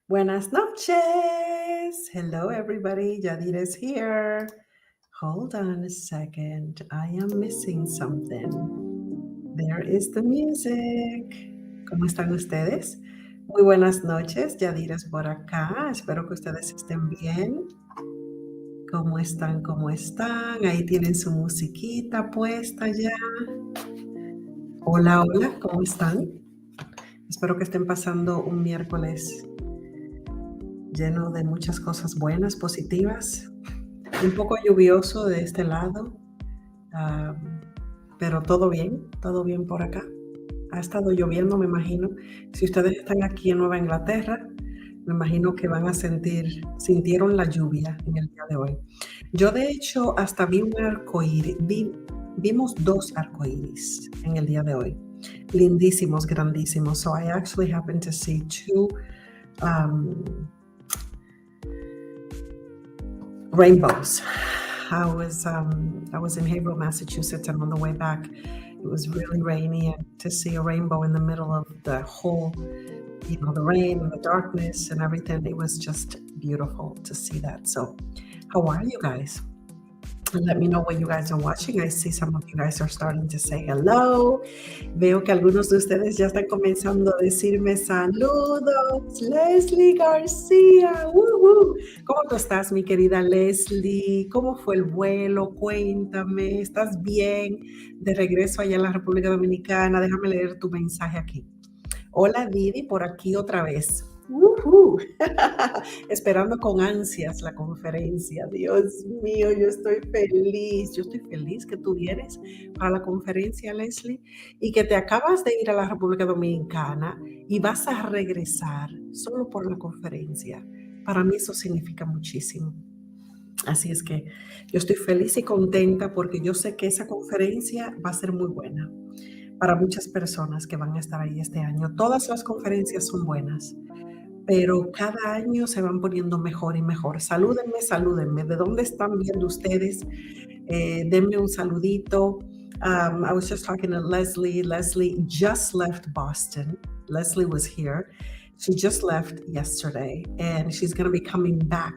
Buenas noches. Hello, everybody. Yadires here. Hold on a second. I am missing something. There is the music. ¿Cómo están ustedes? Muy buenas noches. Yadires por acá. Espero que ustedes estén bien. ¿Cómo están? ¿Cómo están? Ahí tienen su musiquita puesta ya. Hola, hola. ¿Cómo están? Espero que estén pasando un miércoles lleno de muchas cosas buenas, positivas. Un poco lluvioso de este lado, pero todo bien por acá. Ha estado lloviendo, me imagino. Si ustedes están aquí en Nueva Inglaterra, me imagino que sintieron la lluvia en el día de hoy. Yo, de hecho, hasta vi un arcoíris, vimos 2 arcoíris en el día de hoy. Lindísimos, grandísimos. So I actually happened to see 2 rainbows. I was in Haverhill, Massachusetts, and on the way back, it was really rainy, and to see a rainbow in the middle of the whole, the rain and the darkness and everything, it was just beautiful to see that. So, how are you guys? And let me know what you guys are watching. I see some of you guys are starting to say hello. Veo que algunos de ustedes ya están comenzando a decirme saludos. Leslie García. ¡Woo! ¿Cómo tú estás, mi querida Leslie? ¿Cómo fue el vuelo? Cuéntame. ¿Estás bien? De regreso allá en la República Dominicana. Déjame leer tu mensaje aquí. Hola, Didi, por aquí otra vez. Esperando con ansias la conferencia. Dios mío, yo estoy feliz. Yo estoy feliz que tú vienes para la conferencia, Leslie, y que te acabas de ir a la República Dominicana y vas a regresar solo por la conferencia. Para mí eso significa muchísimo. Así es que yo estoy feliz y contenta porque yo sé que esa conferencia va a ser muy buena para muchas personas que van a estar ahí este año. Todas las conferencias son buenas, pero cada año se van poniendo mejor y mejor. Salúdenme. ¿De dónde están viendo ustedes? Denme un saludito. I was just talking to Leslie. Leslie just left Boston. Leslie was here. She just left yesterday, and she's going to be coming back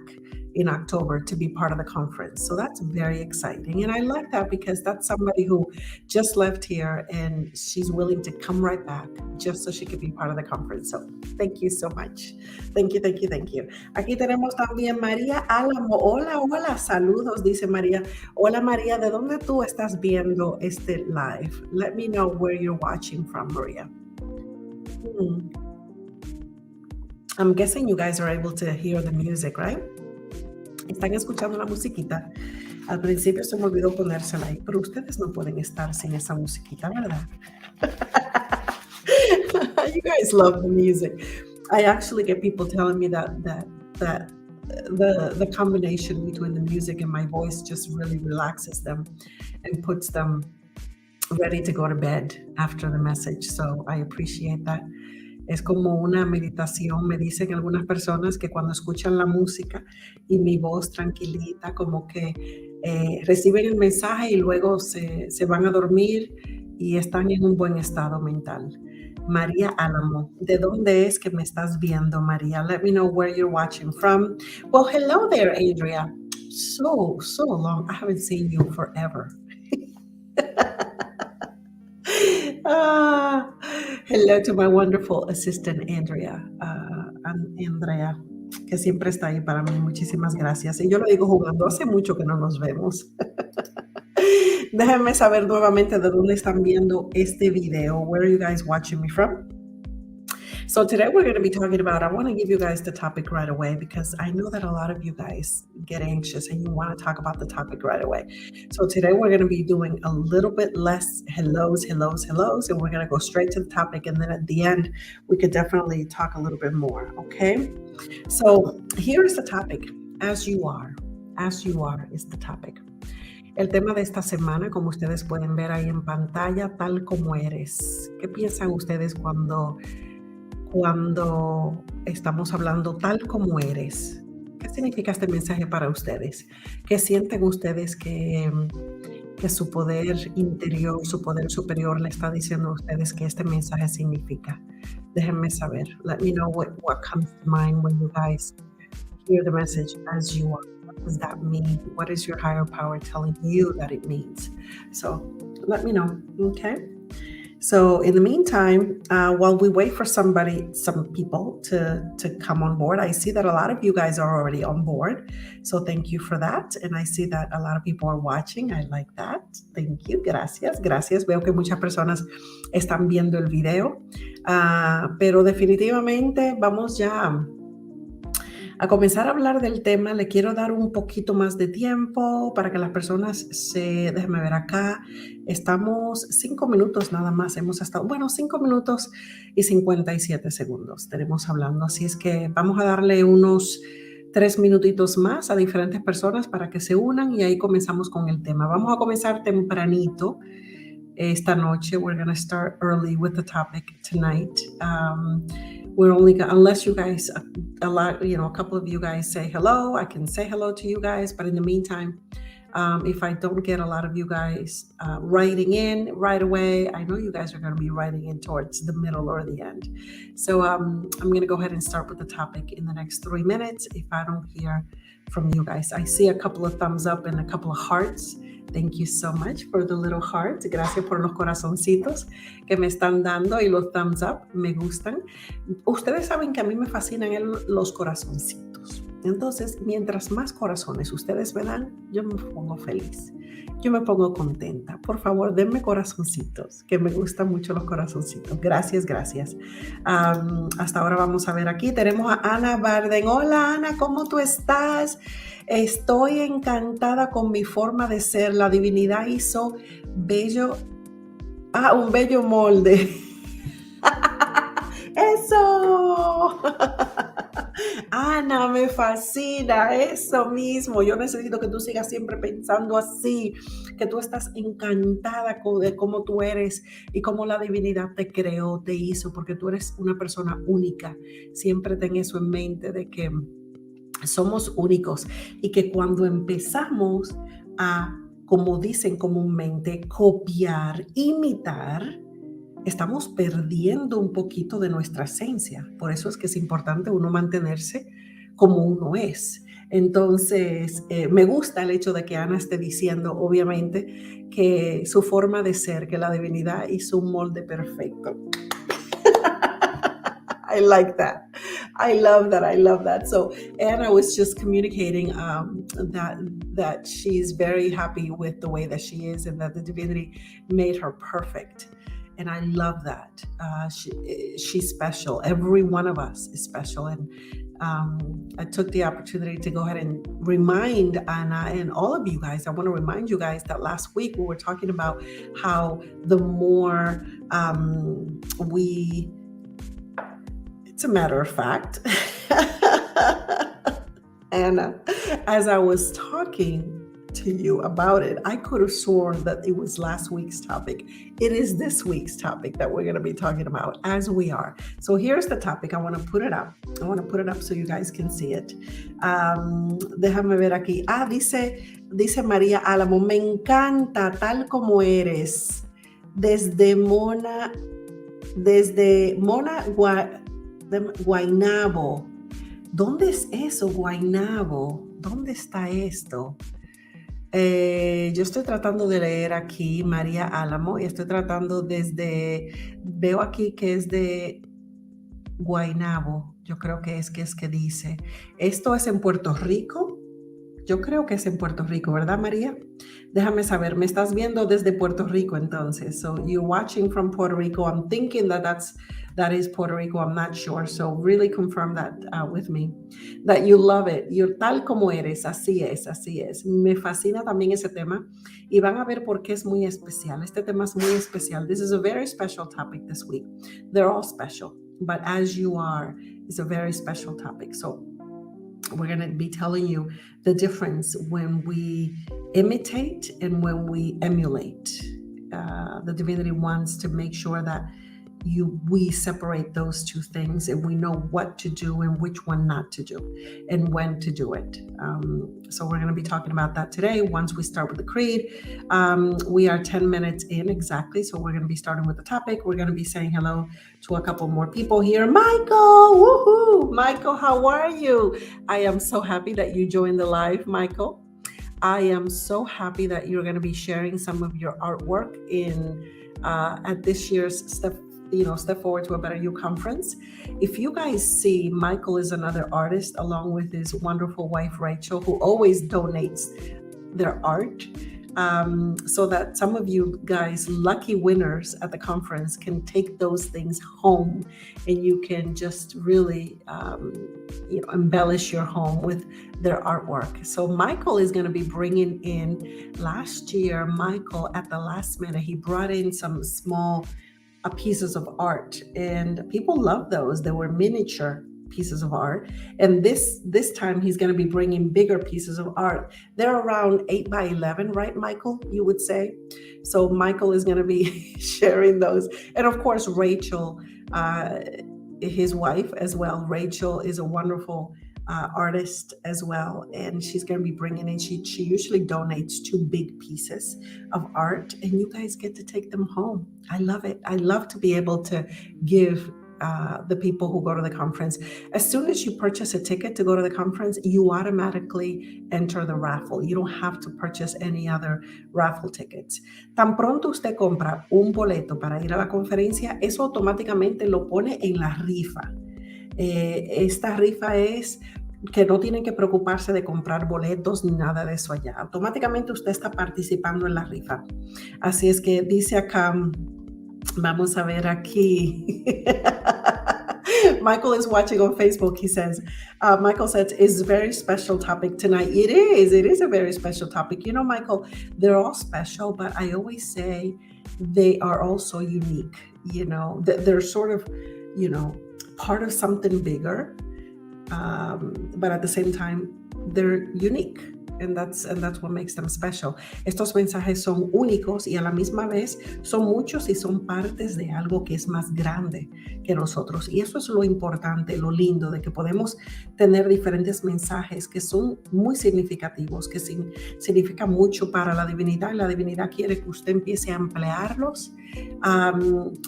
in October to be part of the conference. So that's very exciting. And I like that because that's somebody who just left here and she's willing to come right back just so she could be part of the conference. So thank you so much. Thank you. Aquí tenemos también María Álamo. Hola, saludos, dice María. Hola, María, ¿de dónde tú estás viendo este live? Let me know where you're watching from, María. I'm guessing you guys are able to hear the music, right? Están escuchando la musiquita. Al principio se me olvidó ponérsela ahí, pero ustedes no pueden estar sin esa musiquita, ¿verdad? You guys love the music. I actually get people telling me that the combination between the music and my voice just really relaxes them and puts them ready to go to bed after the message. So I appreciate that. Es como una meditación. Me dicen algunas personas que cuando escuchan la música y mi voz tranquilita, como que reciben el mensaje y luego se van a dormir y están en un buen estado mental. María Álamo, ¿de dónde es que me estás viendo, María? Let me know where you're watching from. Well, hello there, Adria. So long. I haven't seen you forever. Hello to my wonderful assistant, Andrea, que siempre está ahí para mí. Muchísimas gracias. Y yo lo digo jugando, hace mucho que no nos vemos. Déjenme saber nuevamente de dónde están viendo este video. Where are you guys watching me from? So today we're going to be talking about, I want to give you guys the topic right away because I know that a lot of you guys get anxious and you want to talk about the topic right away. So today we're going to be doing a little bit less hellos, and we're going to go straight to the topic. And then at the end, we could definitely talk a little bit more, okay? So here's the topic. As you are is the topic. El tema de esta semana, como ustedes pueden ver ahí en pantalla, tal como eres. ¿Qué piensan ustedes cuando estamos hablando tal como eres? ¿Qué significa este mensaje para ustedes? ¿Qué sienten ustedes que su poder interior, su poder superior le está diciendo a ustedes que este mensaje significa? Déjenme saber. Let me know what comes to mind when you guys hear the message as you are. What does that mean? What is your higher power telling you that it means? So let me know, okay? So in the meantime, while we wait for some people to come on board, I see that a lot of you guys are already on board. So thank you for that. And I see that a lot of people are watching. I like that. Thank you. Gracias. Gracias. Veo que muchas personas están viendo el video. Pero definitivamente vamos ya a comenzar a hablar del tema. Le quiero dar un poquito más de tiempo para que las personas déjenme ver acá, estamos 5 minutos nada más, hemos estado, 5 minutos y 57 segundos tenemos hablando, así es que vamos a darle unos 3 minutitos más a diferentes personas para que se unan y ahí comenzamos con el tema. Vamos a comenzar tempranito esta noche. We're going to start early with the topic tonight. We're only unless you guys a couple of you guys say hello, I can say hello to you guys, but in the meantime, if I don't get a lot of you guys writing in right away, I know you guys are going to be writing in towards the middle or the end. So I'm going to go ahead and start with the topic in the next 3 minutes if I don't hear from you guys. I see a couple of thumbs up and a couple of hearts. Thank you so much for the little hearts. Gracias por los corazoncitos que me están dando y los thumbs up. Me gustan. Ustedes saben que a mí me fascinan los corazoncitos. Entonces, mientras más corazones ustedes me dan, yo me pongo feliz. Yo me pongo contenta. Por favor, denme corazoncitos, que me gustan mucho los corazoncitos. Gracias, gracias. Hasta ahora vamos a ver aquí. Tenemos a Ana Barden. Hola, Ana, ¿cómo tú estás? Estoy encantada con mi forma de ser. La divinidad hizo un bello molde. ¡Eso! Ana, me fascina, eso mismo. Yo necesito que tú sigas siempre pensando así, que tú estás encantada de cómo tú eres y cómo la divinidad te creó, te hizo, porque tú eres una persona única. Siempre ten eso en mente de que somos únicos y que cuando empezamos a, como dicen comúnmente, copiar, imitar, estamos perdiendo un poquito de nuestra esencia. Por eso es que es importante uno mantenerse como uno es. Entonces, me gusta el hecho de que Ana esté diciendo, obviamente, que su forma de ser, que la divinidad hizo un molde perfecto. I like that. I love that. I love that. So Anna was just communicating that she's very happy with the way that she is and that the divinity made her perfect. And I love that. She's special. Every one of us is special. And I took the opportunity to go ahead and remind Anna and all of you guys. I want to remind you guys that last week we were talking about how the more it's a matter of fact. Anna, as I was talking to you about it, I could have sworn that it was last week's topic. It is this week's topic that we're going to be talking about, as we are. So here's the topic. I want to put it up. I want to put it up so you guys can see it. Déjame ver aquí. Dice María Álamo, me encanta tal como eres. Desde Mona Guaynabo. ¿Dónde es eso, Guaynabo? ¿Dónde está esto? Yo estoy tratando de leer aquí María Álamo y estoy tratando veo aquí que es de Guaynabo, yo creo que es que dice, ¿esto es en Puerto Rico? Yo creo que es en Puerto Rico, ¿verdad, María? Déjame saber, me estás viendo desde Puerto Rico entonces, so you're watching from Puerto Rico. I'm thinking that is Puerto Rico, I'm not sure, so really confirm that with me, that you love it. You're tal como eres, así es, así es. Me fascina también ese tema y van a ver por qué es muy especial. Este tema es muy especial. This is a very special topic this week. They're all special, but as you are is a very special topic. So we're going to be telling you the difference when we imitate and when we emulate. The divinity wants to make sure that we separate those two things, and we know what to do and which one not to do and when to do it. So we're going to be talking about that today. Once we start with the creed, we are 10 minutes in exactly, so we're going to be starting with the topic. We're going to be saying hello to a couple more people here. Michael, woohoo! Michael, how are you? I am so happy that you joined the live, Michael. I am so happy that you're going to be sharing some of your artwork in at this year's Step Forward to a Better You conference. If you guys see, Michael is another artist along with his wonderful wife Rachel, who always donates their art, so that some of you guys, lucky winners at the conference, can take those things home, and you can just really embellish your home with their artwork. So Michael is going to be bringing in, last year, Michael, at the last minute, he brought in some small pieces of art, and people love those. They were miniature pieces of art, and this time he's going to be bringing bigger pieces of art. They're around 8 by 11, right, Michael, you would say? So Michael is going to be sharing those, and of course Rachel, his wife as well. Rachel is a wonderful artist as well, and she's going to be bringing in, she usually donates 2 big pieces of art, and you guys get to take them home. I love it. I love to be able to give the people who go to the conference. As soon as you purchase a ticket to go to the conference, you automatically enter the raffle. You don't have to purchase any other raffle tickets. Tan pronto usted compra un boleto para ir a la conferencia, eso automáticamente lo pone en la rifa. Esta rifa es que no tienen que preocuparse de comprar boletos ni nada de eso allá. Automáticamente usted está participando en la rifa. Así es que dice acá, vamos a ver aquí. Michael is watching on Facebook. He says, Michael says, it's a very special topic tonight. It is a very special topic. You know, Michael, they're all special, but I always say they are also unique. You know, they're sort of, part of something bigger, but at the same time, they're unique. And that's what makes them special. Estos mensajes son únicos y a la misma vez son muchos y son partes de algo que es más grande que nosotros. Y eso es lo importante, lo lindo, de que podemos tener diferentes mensajes que son muy significativos, que significan mucho para la divinidad. Y la divinidad quiere que usted empiece a emplearlos,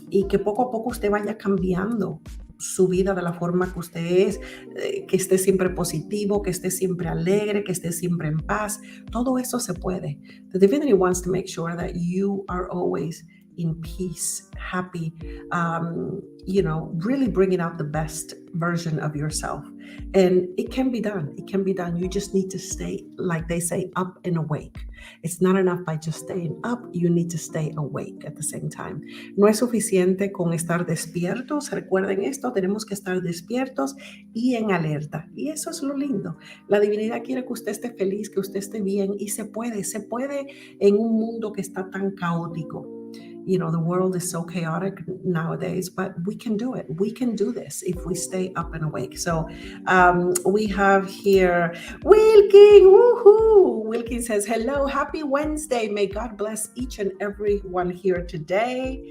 y que poco a poco usted vaya cambiando su vida de la forma que usted es, que esté siempre positivo, que esté siempre alegre, que esté siempre en paz. Todo eso se puede. The divinity wants to make sure that you are always in peace, happy, really bringing out the best version of yourself. And it can be done. It can be done. You just need to stay, like they say, up and awake. It's not enough by just staying up. You need to stay awake at the same time. No es suficiente con estar despiertos. Recuerden esto, tenemos que estar despiertos y en alerta. Y eso es lo lindo. La divinidad quiere que usted esté feliz, que usted esté bien, y se puede en un mundo que está tan caótico. The world is so chaotic nowadays, but we can do it. We can do this if we stay up and awake. So we have here Wilkin. Woohoo! Wilkin says, hello, happy Wednesday. May God bless each and every one here today.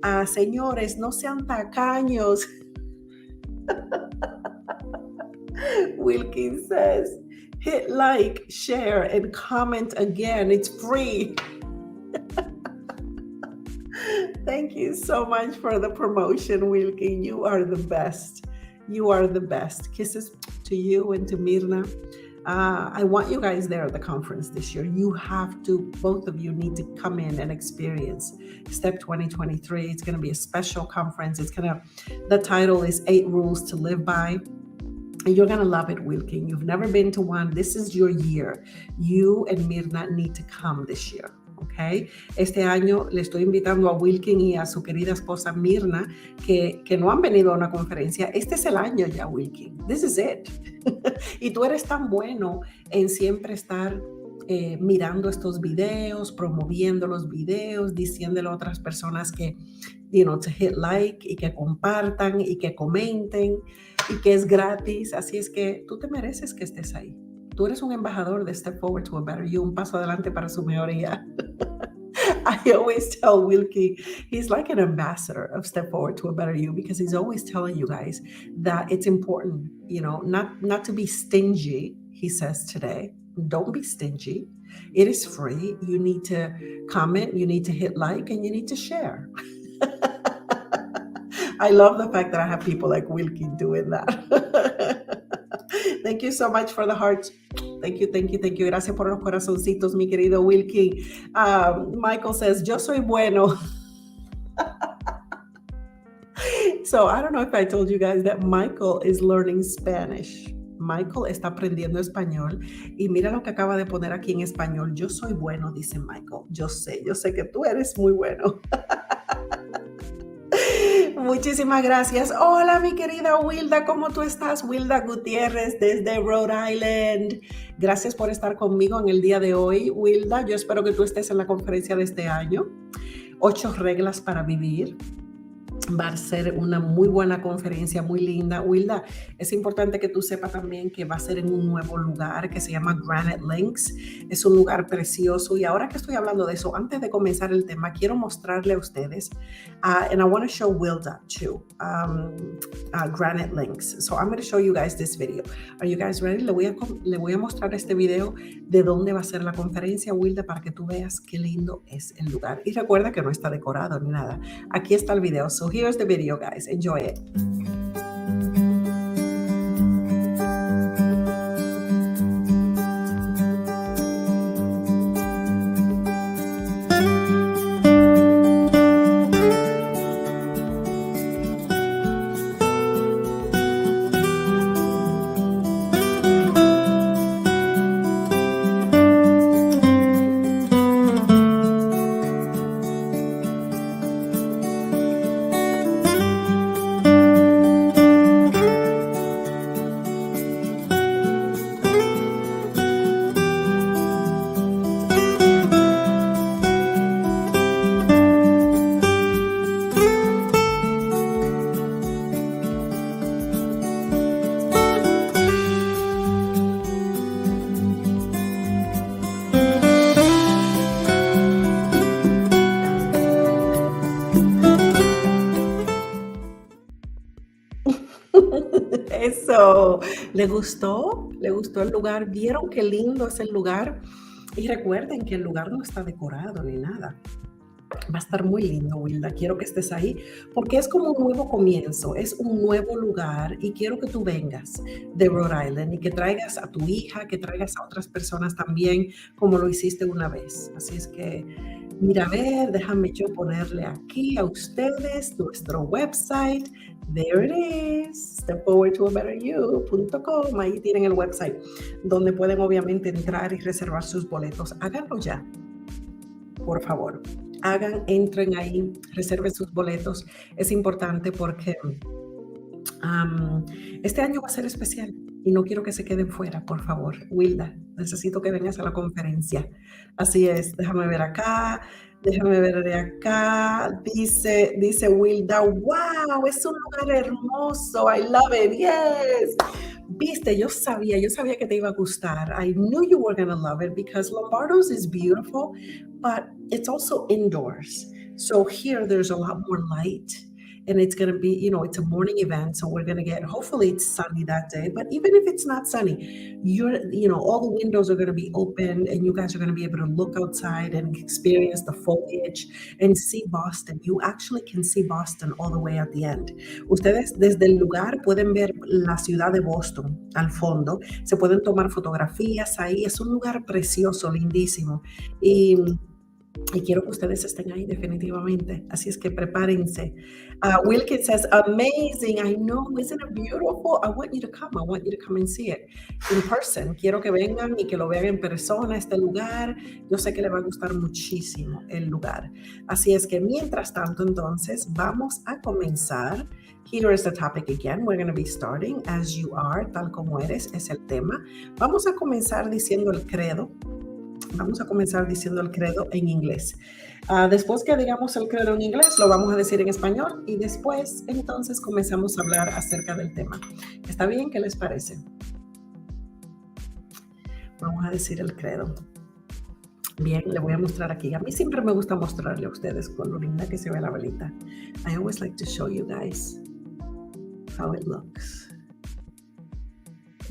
Señores, no sean tacaños. Wilkin says, hit like, share, and comment again. It's free. Thank you so much for the promotion, Wilkin. You are the best. You are the best. Kisses to you and to Mirna. I want you guys there at the conference this year. You have to, both of you need to come in and experience Step 2023. It's going to be a special conference. The title is 8 Rules to Live By. And you're going to love it, Wilkin. You've never been to one. This is your year. You and Mirna need to come this year. Okay. Este año le estoy invitando a Wilkin y a su querida esposa Mirna, que no han venido a una conferencia. Este es el año ya, Wilkin. This is it. Y tú eres tan bueno en siempre estar mirando estos videos, promoviendo los videos, diciéndole a otras personas que, to hit like y que compartan y que comenten y que es gratis. Así es que tú te mereces que estés ahí. Tú eres un embajador de Step Forward to a Better You, un paso adelante para su mejoría. I I always tell Wilkie, he's like an ambassador of Step Forward to a Better You because he's always telling you guys that it's important, not to be stingy. He says today, don't be stingy. It is free. You need to comment, you need to hit like, and you need to share. I love the fact that I have people like Wilkie doing that. Thank you so much for the hearts. Thank you, thank you, thank you. Gracias por los corazoncitos, mi querido Wilkie. Michael says, yo soy bueno. So I don't know if I told you guys that Michael is learning Spanish. Michael está aprendiendo español y mira lo que acaba de poner aquí en español. Yo soy bueno, dice Michael. Yo sé que tú eres muy bueno. Muchísimas gracias. Hola, mi querida Wilda, ¿cómo tú estás? Wilda Gutiérrez desde Rhode Island. Gracias por estar conmigo en el día de hoy, Wilda. Yo espero que tú estés en la conferencia de este año. 8 reglas para vivir. Va a ser una muy buena conferencia, muy linda. Wilda, es importante que tú sepas también que va a ser en un nuevo lugar que se llama Granite Links. Es un lugar precioso y ahora que estoy hablando de eso, antes de comenzar el tema, quiero mostrarle a ustedes, and I want to show Wilda too, Granite Links. So I'm going to show you guys this video. Are you guys ready? Le voy a mostrar este video de dónde va a ser la conferencia, Wilda, para que tú veas qué lindo es el lugar. Y recuerda que no está decorado ni nada. Aquí está el video. So here's the video, guys. Enjoy it. Eso, ¿le gustó? ¿Le gustó el lugar? ¿Vieron qué lindo es el lugar? Y recuerden que el lugar no está decorado ni nada. Va a estar muy lindo, Wilda. Quiero que estés ahí porque es como un nuevo comienzo, es un nuevo lugar y quiero que tú vengas de Rhode Island y que traigas a tu hija, que traigas a otras personas también como lo hiciste una vez. Así es que, mira, a ver, déjame yo ponerle aquí a ustedes nuestro website. There it is, stepforwardtoabetteryou.com. Ahí tienen el website donde pueden obviamente entrar y reservar sus boletos. Háganlo ya, por favor. Entren ahí, reserven sus boletos. Es importante porque este año va a ser especial y no quiero que se queden fuera, por favor. Wilda, necesito que vengas a la conferencia. Así es, déjame ver acá, déjame ver de acá. Dice Wilda, wow, es un lugar hermoso. I love it, yes. Viste, yo sabía que te iba a gustar. I knew you were going to love it because Lombardo's is beautiful, but it's also indoors. So here there's a lot more light and it's going to be, it's a morning event. So we're going to hopefully it's sunny that day, but even if it's not sunny, all the windows are going to be open and you guys are going to be able to look outside and experience the foliage and see Boston. You actually can see Boston all the way at the end. Ustedes desde el lugar pueden ver la ciudad de Boston al fondo. Se pueden tomar fotografías ahí. Es un lugar precioso, lindísimo. Y quiero que ustedes estén ahí definitivamente. Así es que prepárense. Wilkins says, amazing. I know, isn't it beautiful? I want you to come. I want you to come and see it in person. Quiero que vengan y que lo vean en persona, este lugar. Yo sé que le va a gustar muchísimo el lugar. Así es que mientras tanto, entonces, vamos a comenzar. Here is the topic again. We're going to be starting as you are, tal como eres, es el tema. Vamos a comenzar diciendo el credo. Vamos a comenzar diciendo el credo en inglés. Después que digamos el credo en inglés, lo vamos a decir en español y después, entonces, comenzamos a hablar acerca del tema. ¿Está bien? ¿Qué les parece? Vamos a decir el credo. Bien, le voy a mostrar aquí. A mí siempre me gusta mostrarle a ustedes con lo linda que se ve la velita. I always like to show you guys how it looks.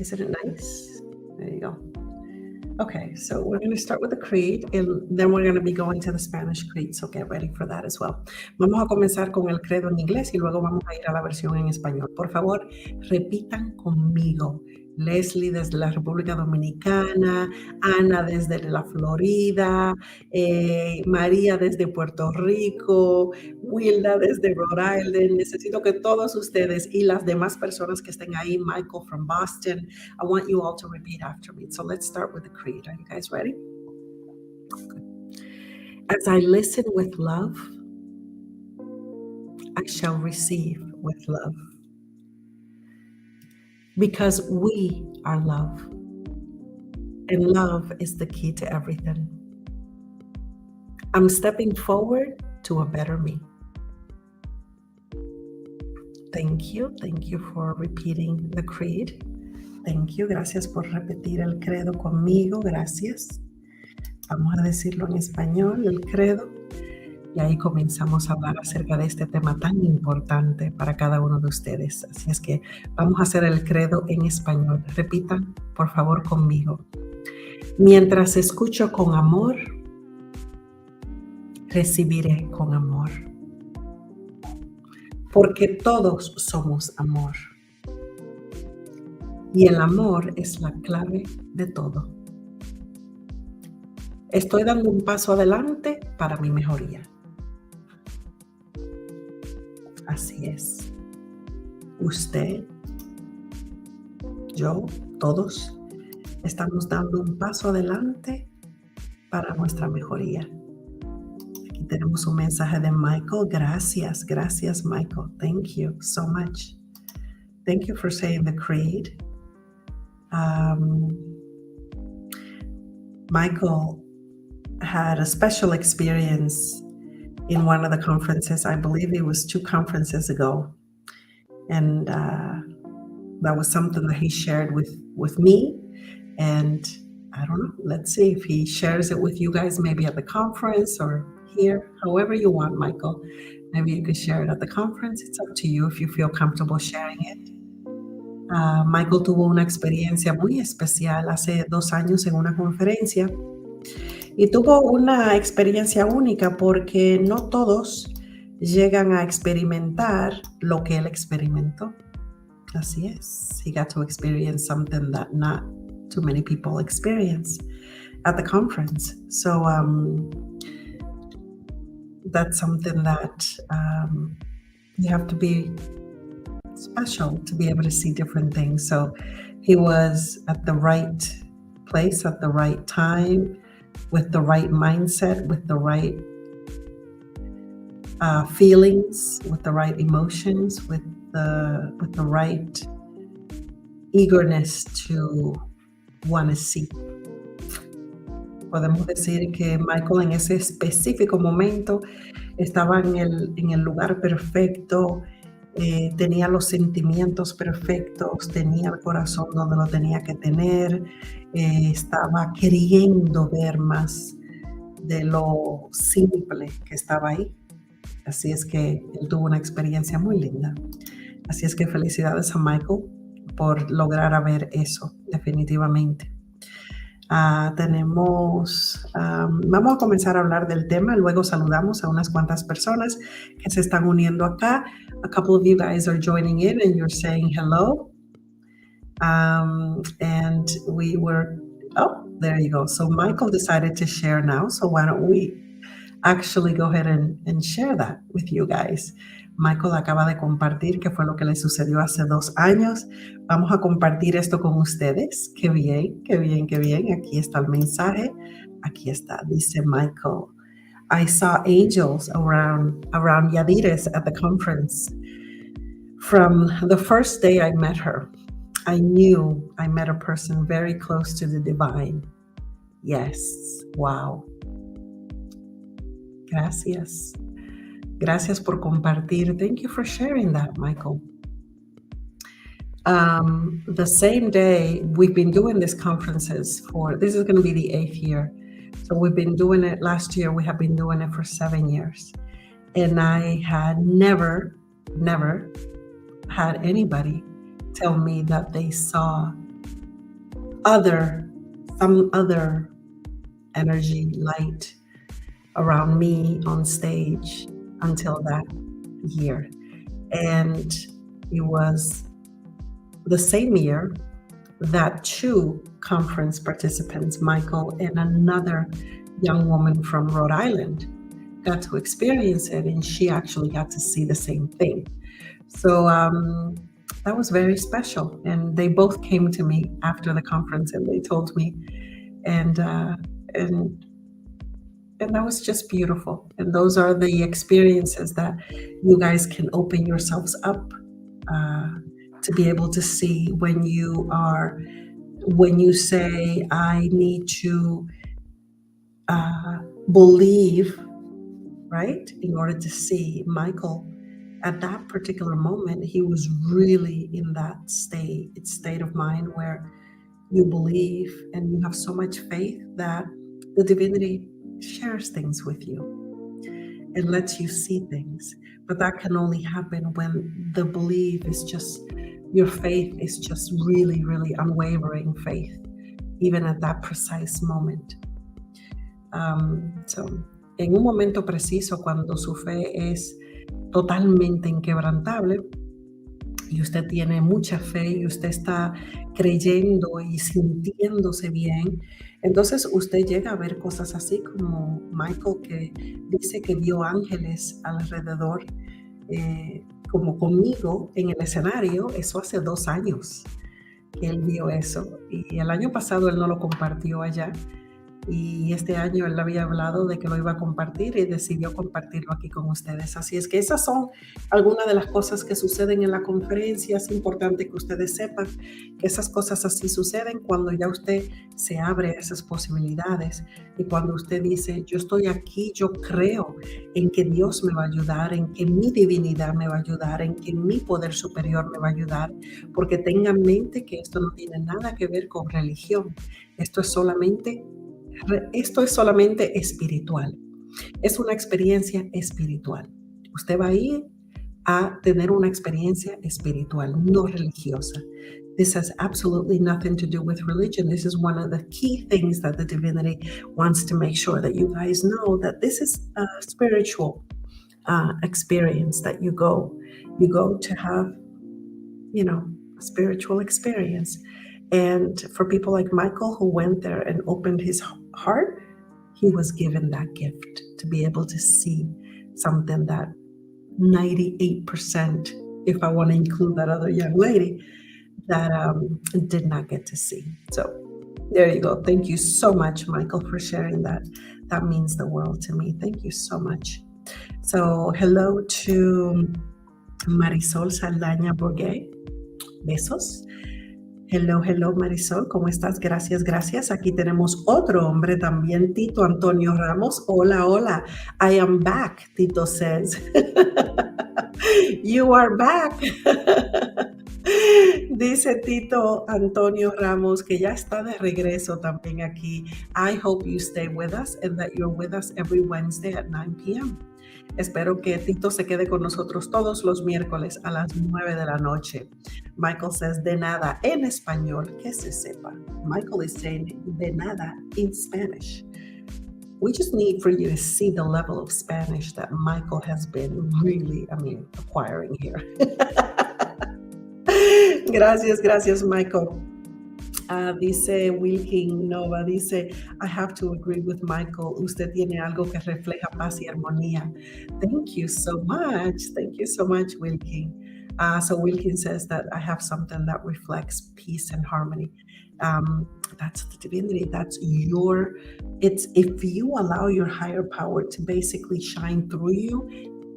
Isn't it nice? There you go. Okay, so we're going to start with the creed, and then we're going to be going to the Spanish creed, so get ready for that as well. Vamos a comenzar con el credo en inglés y luego vamos a ir a la versión en español. Por favor, repitan conmigo. Leslie desde la República Dominicana, Ana desde la Florida, María desde Puerto Rico, Wilda desde Rhode Island. Necesito que todos ustedes y las demás personas que estén ahí, Michael from Boston, I want you all to repeat after me. So let's start with the creed. Are you guys ready? Good. As I listen with love, I shall receive with love. Because we are love. And love is the key to everything. I'm stepping forward to a better me. Thank you. Thank you for repeating the creed. Thank you. Gracias por repetir el credo conmigo. Gracias. Vamos a decirlo en español, el credo. Y ahí comenzamos a hablar acerca de este tema tan importante para cada uno de ustedes. Así es que vamos a hacer el credo en español. Repitan, por favor, conmigo. Mientras escucho con amor, recibiré con amor. Porque todos somos amor. Y el amor es la clave de todo. Estoy dando un paso adelante para mi mejoría. Así es. Usted, yo, todos estamos dando un paso adelante para nuestra mejoría. Aquí tenemos un mensaje de Michael. Gracias, gracias Michael. Thank you so much. Thank you for saying the creed. Michael had a special experience in one of the conferences. I believe it was 2 conferences ago. And that was something that he shared with me. And I don't know, let's see if he shares it with you guys, maybe at the conference or here, however you want, Michael. Maybe you could share it at the conference. It's up to you if you feel comfortable sharing it. Michael tuvo una experiencia muy especial hace 2 años en una conferencia. Y tuvo una experiencia única porque no todos llegan a experimentar lo que él experimentó. Así es. He got to experience something that not too many people experience at the conference. So that's something that you have to be special to be able to see different things. So he was at the right place at the right time, with the right mindset, with the right feelings, with the right emotions, with the right eagerness to want to see. Podemos decir que Michael en ese específico momento estaba en el lugar perfecto, tenía los sentimientos perfectos, tenía el corazón donde lo tenía que tener, estaba queriendo ver más de lo simple que estaba ahí. Así es que él tuvo una experiencia muy linda. Así es que felicidades a Michael por lograr ver eso, definitivamente. Vamos a comenzar a hablar del tema, luego saludamos a unas cuantas personas que se están uniendo acá. A couple of you guys are joining in and you're saying hello. And we were, there you go. So Michael decided to share now, so why don't we actually go ahead and share that with you guys. Michael acaba de compartir qué fue lo que le sucedió hace 2 años. Vamos a compartir esto con ustedes. Qué bien, qué bien, qué bien. Aquí está el mensaje. Aquí está. Dice Michael, I saw angels around Yadires at the conference. From the first day I met her, I knew I met a person very close to the divine. Yes. Wow. Gracias. Gracias por compartir. Thank you for sharing that, Michael. The same day, we've been doing these conferences this is going to be the 8th year. So we've been doing it last year. We have been doing it for 7 years. And I had never had anybody tell me that they saw other, some other energy, light around me on stage until that year. And it was the same year that two conference participants, Michael and another young woman from Rhode Island, got to experience it, and she actually got to see the same thing. So that was very special. And they both came to me after the conference and they told me, and and and that was just beautiful. And those are the experiences that you guys can open yourselves up uh, to be able to see when you say, I need to uh, believe, right? In order to see Michael at that particular moment, he was really in that state of mind where you believe and you have so much faith that the divinity shares things with you and lets you see things. But that can only happen when the belief is just, your faith is just really, really unwavering faith, even at that precise moment. So, en un momento preciso, cuando su fe es totalmente inquebrantable y usted tiene mucha fe y usted está creyendo y sintiéndose bien, entonces usted llega a ver cosas así como Michael, que dice que vio ángeles alrededor, como conmigo en el escenario. Eso hace 2 años que él vio eso, y el año pasado él no lo compartió allá, y este año él había hablado de que lo iba a compartir y decidió compartirlo aquí con ustedes. Así es que esas son algunas de las cosas que suceden en la conferencia. Es importante que ustedes sepan que esas cosas así suceden cuando ya usted se abre a esas posibilidades, y cuando usted dice, yo estoy aquí, yo creo en que Dios me va a ayudar, en que mi divinidad me va a ayudar, en que mi poder superior me va a ayudar, porque tengan en mente que esto no tiene nada que ver con religión. Esto es solamente espiritual. Es una experiencia espiritual. Usted va a ir a tener una experiencia espiritual, no religiosa. This has absolutely nothing to do with religion. This is one of the key things that the divinity wants to make sure that you guys know, that this is a spiritual experience that you go to have, a spiritual experience. And for people like Michael, who went there and opened his heart, he was given that gift to be able to see something that 98%, if I want to include that other young lady, that did not get to see. So there you go. Thank you so much, Michael, for sharing that. That means the world to me. Thank you so much. So hello to Marisol Saldaña Bourguet. Besos. Hello, Marisol, ¿cómo estás? Gracias, gracias. Aquí tenemos otro hombre también, Tito Antonio Ramos. Hola, hola. I am back, Tito says. You are back. Dice Tito Antonio Ramos que ya está de regreso también aquí. I hope you stay with us and that you're with us every Wednesday at 9 p.m. Espero que Tito se quede con nosotros todos los miércoles a las 9 de la noche. Michael says, de nada, en español, que se sepa. Michael is saying, de nada, in Spanish. We just need for you to see the level of Spanish that Michael has been really, acquiring here. Gracias, Michael. Dice Wilkin Nova, dice, I have to agree with Michael. Usted tiene algo que refleja paz y armonía. Thank you so much, Wilkin. So Wilkin says that I have something that reflects peace and harmony. That's the divinity. That's if you allow your higher power to basically shine through you,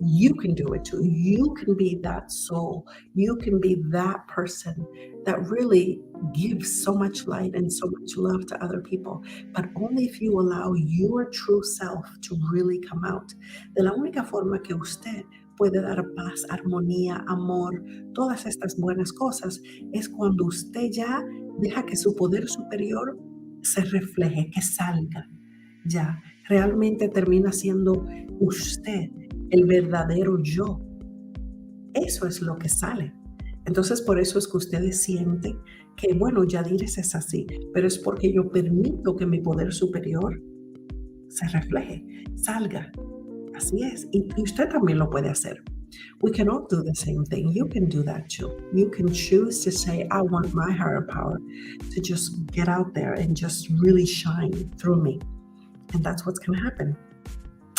you can do it too. You can be that soul. You can be that person that really gives so much light and so much love to other people, but only if you allow your true self to really come out. De la única forma que usted puede dar paz, armonía, amor, todas estas buenas cosas, es cuando usted ya deja que su poder superior se refleje, que salga. ya, realmente termina siendo usted el verdadero yo. Eso es lo que sale. Entonces, por eso es que ustedes sienten que, bueno, Yadires es así, pero es porque yo permito que mi poder superior se refleje, salga. Así es. Y usted también lo puede hacer. We can all do the same thing. You can do that too. You can choose to say, I want my higher power to just get out there and just really shine through me. And that's what's going to happen.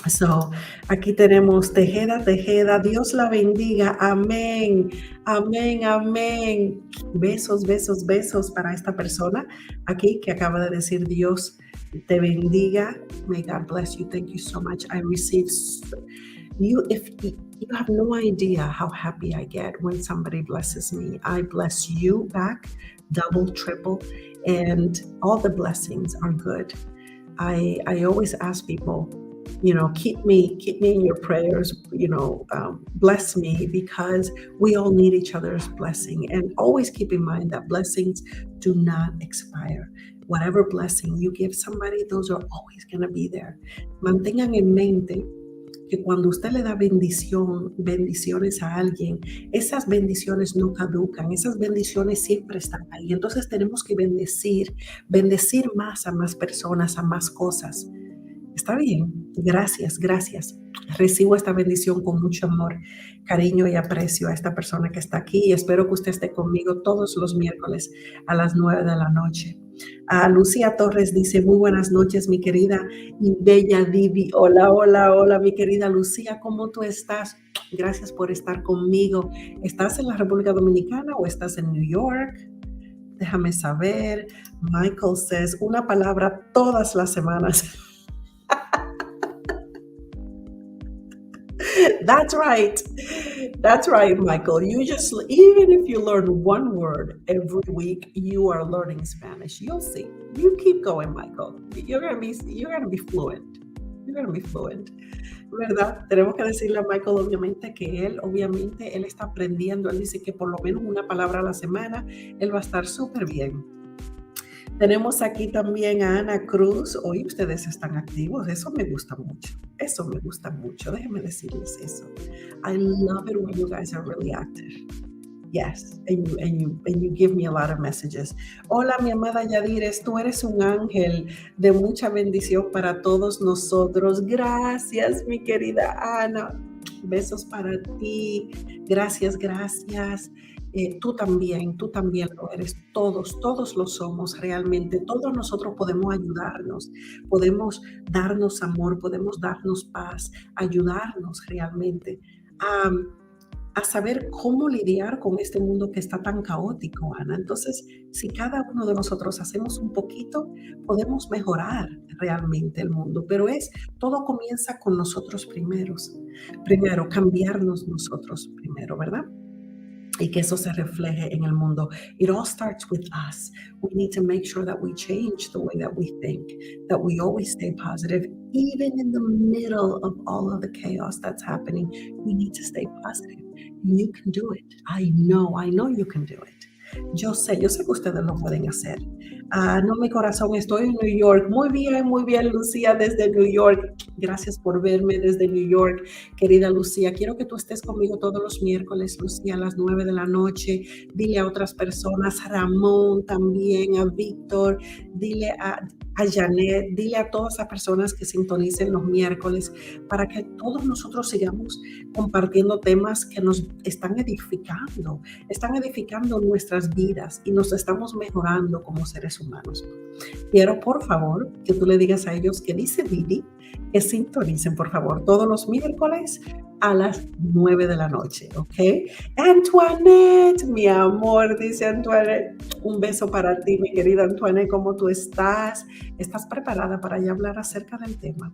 So, aquí tenemos Tejeda, Tejeda, Dios la bendiga, amén, amén, amén. Besos, besos, besos para esta persona aquí que acaba de decir Dios te bendiga. May God bless you. Thank you so much. I received you. If you have no idea how happy I get when somebody blesses me, I bless you back, double, triple, and all the blessings are good. I always ask people, keep me in your prayers, bless me, because we all need each other's blessing. And always keep in mind that blessings do not expire. Whatever blessing you give somebody, those are always going to be there. Mantengan en mente que cuando usted le da bendiciones a alguien, esas bendiciones no caducan, esas bendiciones siempre están ahí. Entonces tenemos que bendecir más a más personas, a más cosas. Está bien, gracias, gracias. Recibo esta bendición con mucho amor, cariño y aprecio a esta persona que está aquí, y espero que usted esté conmigo todos los miércoles a las 9 de la noche. Lucía Torres dice, muy buenas noches, mi querida y bella Divi. Hola, hola, hola, mi querida Lucía, ¿cómo tú estás? Gracias por estar conmigo. ¿Estás en la República Dominicana o estás en New York? Déjame saber. Michael says, una palabra todas las semanas. That's right. That's right, Michael. Even if you learn one word every week, you are learning Spanish. You'll see. You keep going, Michael. You're gonna be fluent. You're gonna be fluent. ¿Verdad? Tenemos que decirle a Michael, obviamente, que él está aprendiendo. Él dice que por lo menos una palabra a la semana, él va a estar súper bien. Tenemos aquí también a Ana Cruz. Hoy ustedes están activos. Eso me gusta mucho. Eso me gusta mucho. Déjenme decirles eso. I love it when you guys are really active. Yes, and you give me a lot of messages. Hola, mi amada Yadires, tú eres un ángel de mucha bendición para todos nosotros. Gracias, mi querida Ana. Besos para ti. Gracias, gracias. Tú también lo eres. Todos lo somos realmente. Todos nosotros podemos ayudarnos, podemos darnos amor, podemos darnos paz, ayudarnos realmente a saber cómo lidiar con este mundo que está tan caótico, Ana. Entonces, si cada uno de nosotros hacemos un poquito, podemos mejorar realmente el mundo. Pero todo comienza con nosotros primero, cambiarnos nosotros primero, ¿verdad? Y que eso se refleje en el mundo. It all starts with us. We need to make sure that we change the way that we think, that we always stay positive, even in the middle of all of the chaos that's happening. We need to stay positive. You can do it. I know you can do it. Yo sé que ustedes lo pueden hacer. No, mi corazón, estoy en New York. Muy bien, Lucía, desde New York. Gracias por verme desde New York, querida Lucía. Quiero que tú estés conmigo todos los miércoles, Lucía, a las 9 de la noche. Dile a otras personas, a Ramón también, a Víctor, dile a Janet, dile a todas esas personas que sintonicen los miércoles para que todos nosotros sigamos compartiendo temas que nos están edificando nuestras vidas y nos estamos mejorando como seres humanos. Quiero, por favor, que tú le digas a ellos que dice Didi, que sintonicen, por favor, todos los miércoles a las 9 de la noche, ¿ok? Antoinette, mi amor, dice Antoinette, un beso para ti, mi querida Antoinette, ¿cómo tú estás? ¿Estás preparada para ya hablar acerca del tema?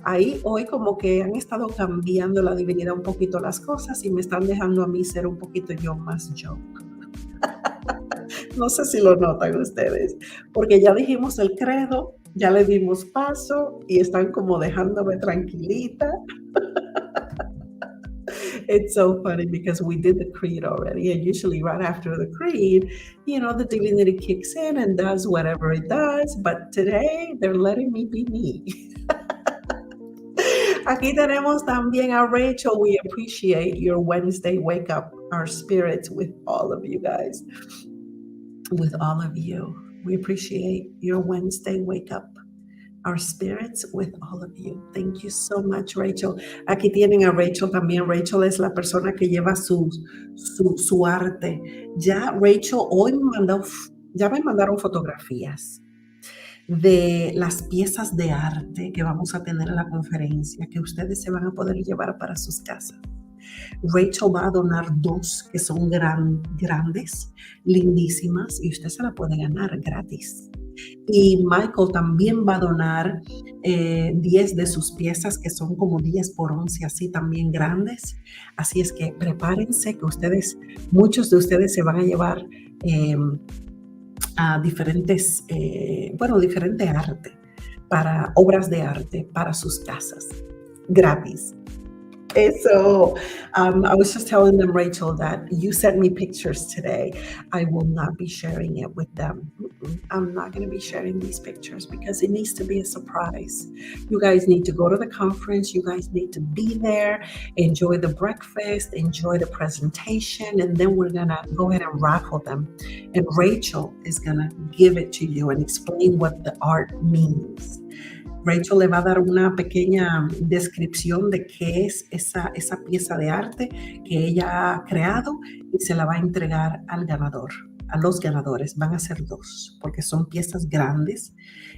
Ahí hoy como que han estado cambiando la divinidad un poquito las cosas y me están dejando a mí ser un poquito yo más yo. No sé si lo notan ustedes, porque ya dijimos el credo, ya le dimos paso y están como dejándome tranquilita. It's so funny because we did the creed already, and usually right after the creed, the divinity kicks in and does whatever it does. But today they're letting me be me. Aquí tenemos también a Rachel. We appreciate your Wednesday wake up, our spirits with all of you guys. With all of you. We appreciate your Wednesday wake up, our spirits with all of you. Thank you so much, Rachel. Aquí tienen a Rachel también. Rachel es la persona que lleva su arte. Ya Rachel hoy ya me mandaron fotografías de las piezas de arte que vamos a tener en la conferencia, que ustedes se van a poder llevar para sus casas. Rachel va a donar 2 que son grandes, lindísimas, y usted se la puede ganar gratis. Y Michael también va a donar 10 de sus piezas, que son como 10 por 11, así también grandes. Así es que prepárense, que muchos de ustedes se van a llevar a diferente arte, obras de arte para sus casas, gratis. So I was just telling them, Rachel, that you sent me pictures today. I will not be sharing it with them. I'm not going to be sharing these pictures because it needs to be a surprise. You guys need to go to the conference. You guys need to be there, enjoy the breakfast, enjoy the presentation, and then we're going to go ahead and raffle them. And Rachel is going to give it to you and explain what the art means. Rachel le va a dar una pequeña descripción de qué es esa pieza de arte que ella ha creado y se la va a entregar al ganador, a los ganadores. Van a ser 2 porque son piezas grandes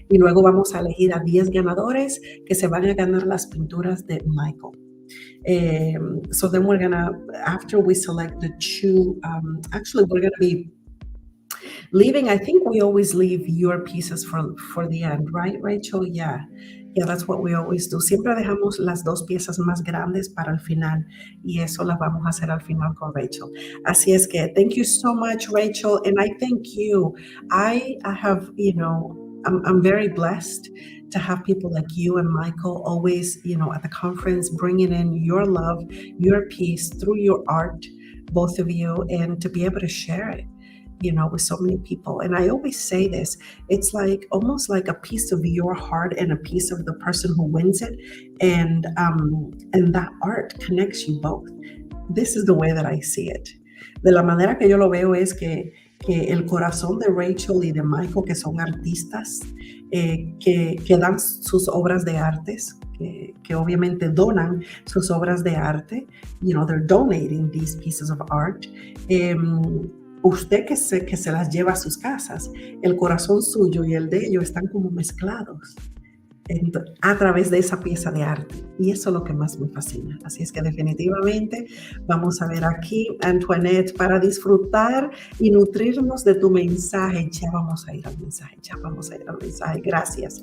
y luego vamos a elegir a 10 ganadores que se van a ganar las pinturas de Michael. So then we're gonna, after we select the 2, actually we're gonna be leaving. I think we always leave your pieces for the end, right, Rachel? Yeah, that's what we always do. Siempre dejamos las 2 piezas más grandes para el final y eso las vamos a hacer al final con Rachel. Así es que thank you so much, Rachel, and I thank you. I have, I'm very blessed to have people like you and Michael always, at the conference, bringing in your love, your peace through your art, both of you, and to be able to share it, with so many people. And I always say this, it's like almost like a piece of your heart and a piece of the person who wins it. And that art connects you both. This is the way that I see it. De la manera que yo lo veo es que el corazón de Rachel y de Michael, que son artistas, que dan sus obras de artes, que obviamente donan sus obras de arte, they're donating these pieces of art. Usted que se las lleva a sus casas, el corazón suyo y el de ellos están como mezclados a través de esa pieza de arte. Y eso es lo que más me fascina. Así es que definitivamente vamos a ver aquí, Antoinette, para disfrutar y nutrirnos de tu mensaje. Ya vamos a ir al mensaje. Gracias.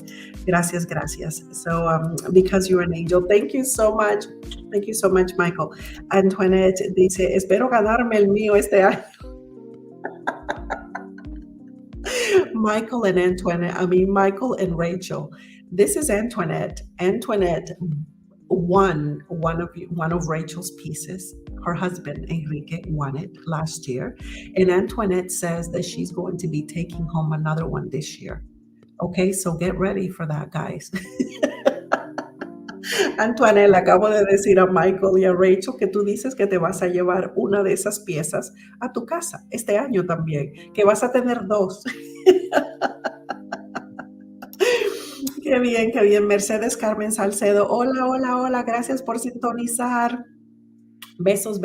So, because you're an angel, thank you so much. Thank you so much, Michael. Antoinette dice, espero ganarme el mío este año. Michael and Rachel. This is Antoinette. Antoinette won one of Rachel's pieces. Her husband, Enrique, won it last year. And Antoinette says that she's going to be taking home another one this year. Okay, so get ready for that, guys. Antoinette, le acabo de decir a Michael y a Rachel que tú dices que te vas a llevar una de esas piezas a tu casa este año también, que vas a tener 2. Qué bien. Mercedes Carmen Salcedo. Hola. Gracias por sintonizar. Besos.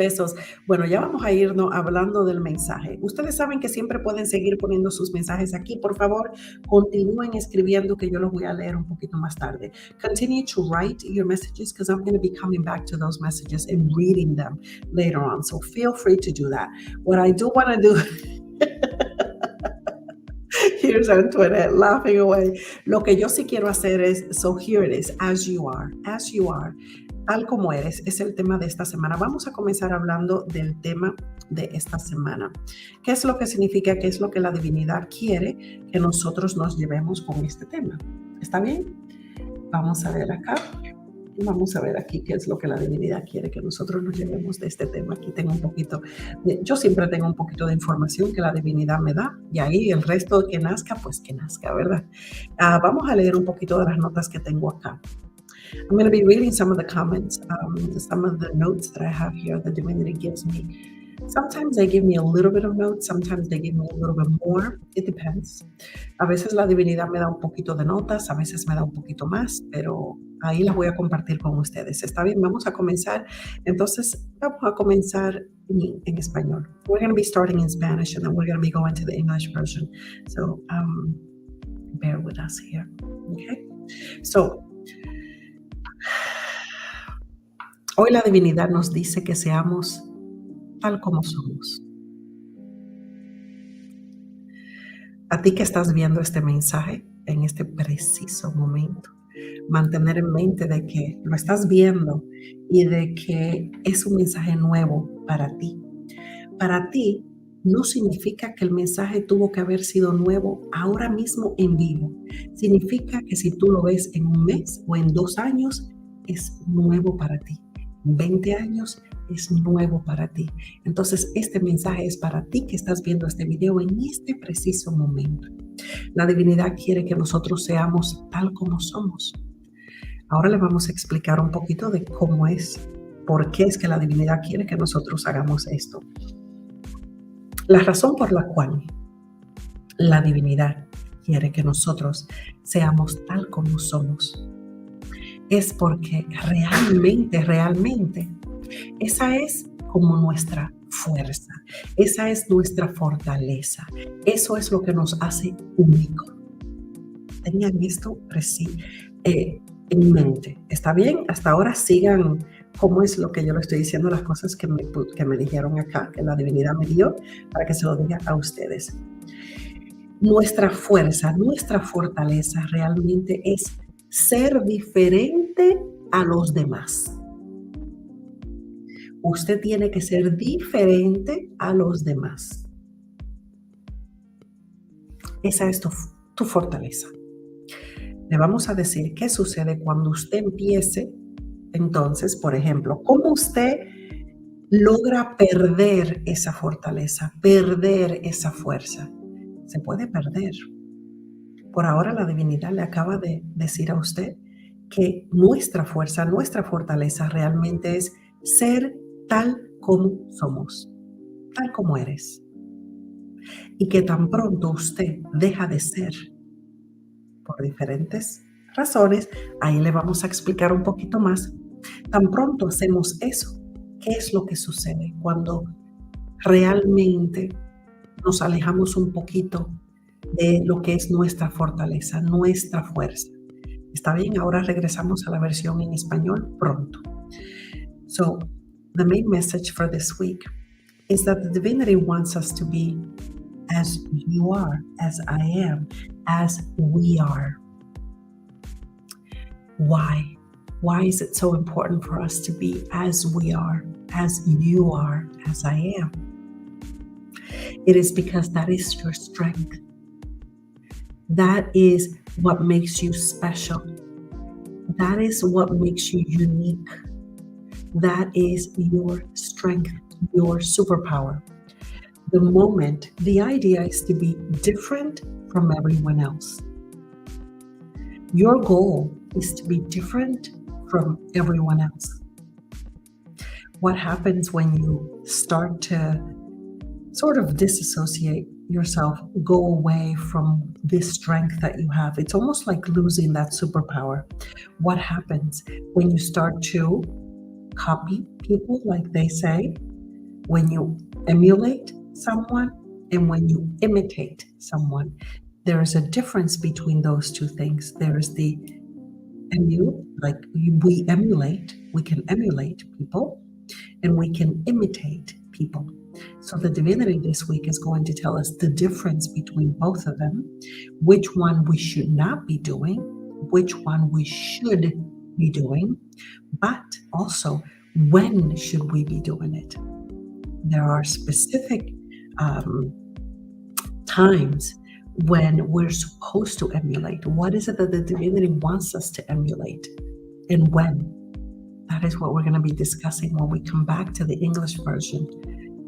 Bueno, ya vamos a irnos hablando del mensaje. Ustedes saben que siempre pueden seguir poniendo sus mensajes aquí. Por favor, continúen escribiendo que yo los voy a leer un poquito más tarde. Continue to write your messages because I'm going to be coming back to those messages and reading them later on. So feel free to do that. What I do want to do... Here's Antoinette laughing away. Lo que yo sí quiero hacer es, so here it is, as you are, tal como eres, es el tema de esta semana. Vamos a comenzar hablando del tema de esta semana. ¿Qué es lo que significa? ¿Qué es lo que la divinidad quiere que nosotros nos llevemos con este tema? ¿Está bien? Vamos a ver acá. Vamos a ver aquí qué es lo que la divinidad quiere que nosotros nos llevemos de este tema. Aquí tengo un poquito, yo siempre tengo un poquito de información que la divinidad me da y ahí el resto que nazca, pues que nazca, ¿verdad? Vamos a leer un poquito de las notas que tengo acá. I'm going to be reading some of the comments, some of the notes that I have here the divinity gives me. Sometimes they give me a little bit of notes, sometimes they give me a little bit more. It depends. A veces la divinidad me da un poquito de notas, a veces me da un poquito más, pero ahí las voy a compartir con ustedes. ¿Está bien? Vamos a comenzar. Entonces, vamos a comenzar en español. We're going to be starting in Spanish and then we're going to be going to the English version. So, bear with us here. Okay? So, hoy la divinidad nos dice que seamos tal como somos. A ti que estás viendo este mensaje en este preciso momento, mantener en mente de que lo estás viendo y de que es un mensaje nuevo para ti. Para ti no significa que el mensaje tuvo que haber sido nuevo ahora mismo en vivo. Significa que si tú lo ves en un mes o en 2 años, es nuevo para ti. 20 años es nuevo para ti. Entonces, este mensaje es para ti que estás viendo este video en este preciso momento. La divinidad quiere que nosotros seamos tal como somos. Ahora le vamos a explicar un poquito de cómo es, por qué es que la divinidad quiere que nosotros hagamos esto. La razón por la cual la divinidad quiere que nosotros seamos tal como somos es porque realmente, esa es como nuestra fuerza, esa es nuestra fortaleza, eso es lo que nos hace único. Tengan esto en mente. ¿Está bien? Hasta ahora sigan cómo es lo que yo le estoy diciendo, las cosas que me dijeron acá, que la divinidad me dio, para que se lo diga a ustedes. Nuestra fuerza, nuestra fortaleza realmente es ser diferente a los demás. Usted tiene que ser diferente a los demás. Esa es tu fortaleza. Le vamos a decir qué sucede cuando usted empiece. Entonces, por ejemplo, ¿cómo usted logra perder esa fortaleza, perder esa fuerza? Se puede perder. Por ahora la divinidad le acaba de decir a usted que nuestra fuerza, nuestra fortaleza realmente es ser tal como somos, tal como eres. Y que tan pronto usted deja de ser por diferentes razones, ahí le vamos a explicar un poquito más. Tan pronto hacemos eso, ¿qué es lo que sucede cuando realmente nos alejamos un poquito de lo que es nuestra fortaleza, nuestra fuerza? ¿Está bien? Ahora regresamos a la versión en español pronto. So, the main message for this week is that the divinity wants us to be as you are, as I am, as we are. Why? Why is it so important for us to be as we are, as you are, as I am? It is because that is your strength. That is what makes you special. That is what makes you unique. That is your strength, your superpower. The idea is to be different from everyone else. Your goal is to be different from everyone else. What happens when you start to sort of disassociate yourself, go away from this strength that you have? It's almost like losing that superpower. What happens when you start to copy people, like they say, when you emulate someone and when you imitate someone? There is a difference between those two things. There is the we can emulate people, and we can imitate people. So the divinity this week is going to tell us the difference between both of them, which one we should not be doing, which one we should be doing, but also when should we be doing it. There are specific times when we're supposed to emulate. What is it that the divinity wants us to emulate, and when? That is what we're going to be discussing when we come back to the English version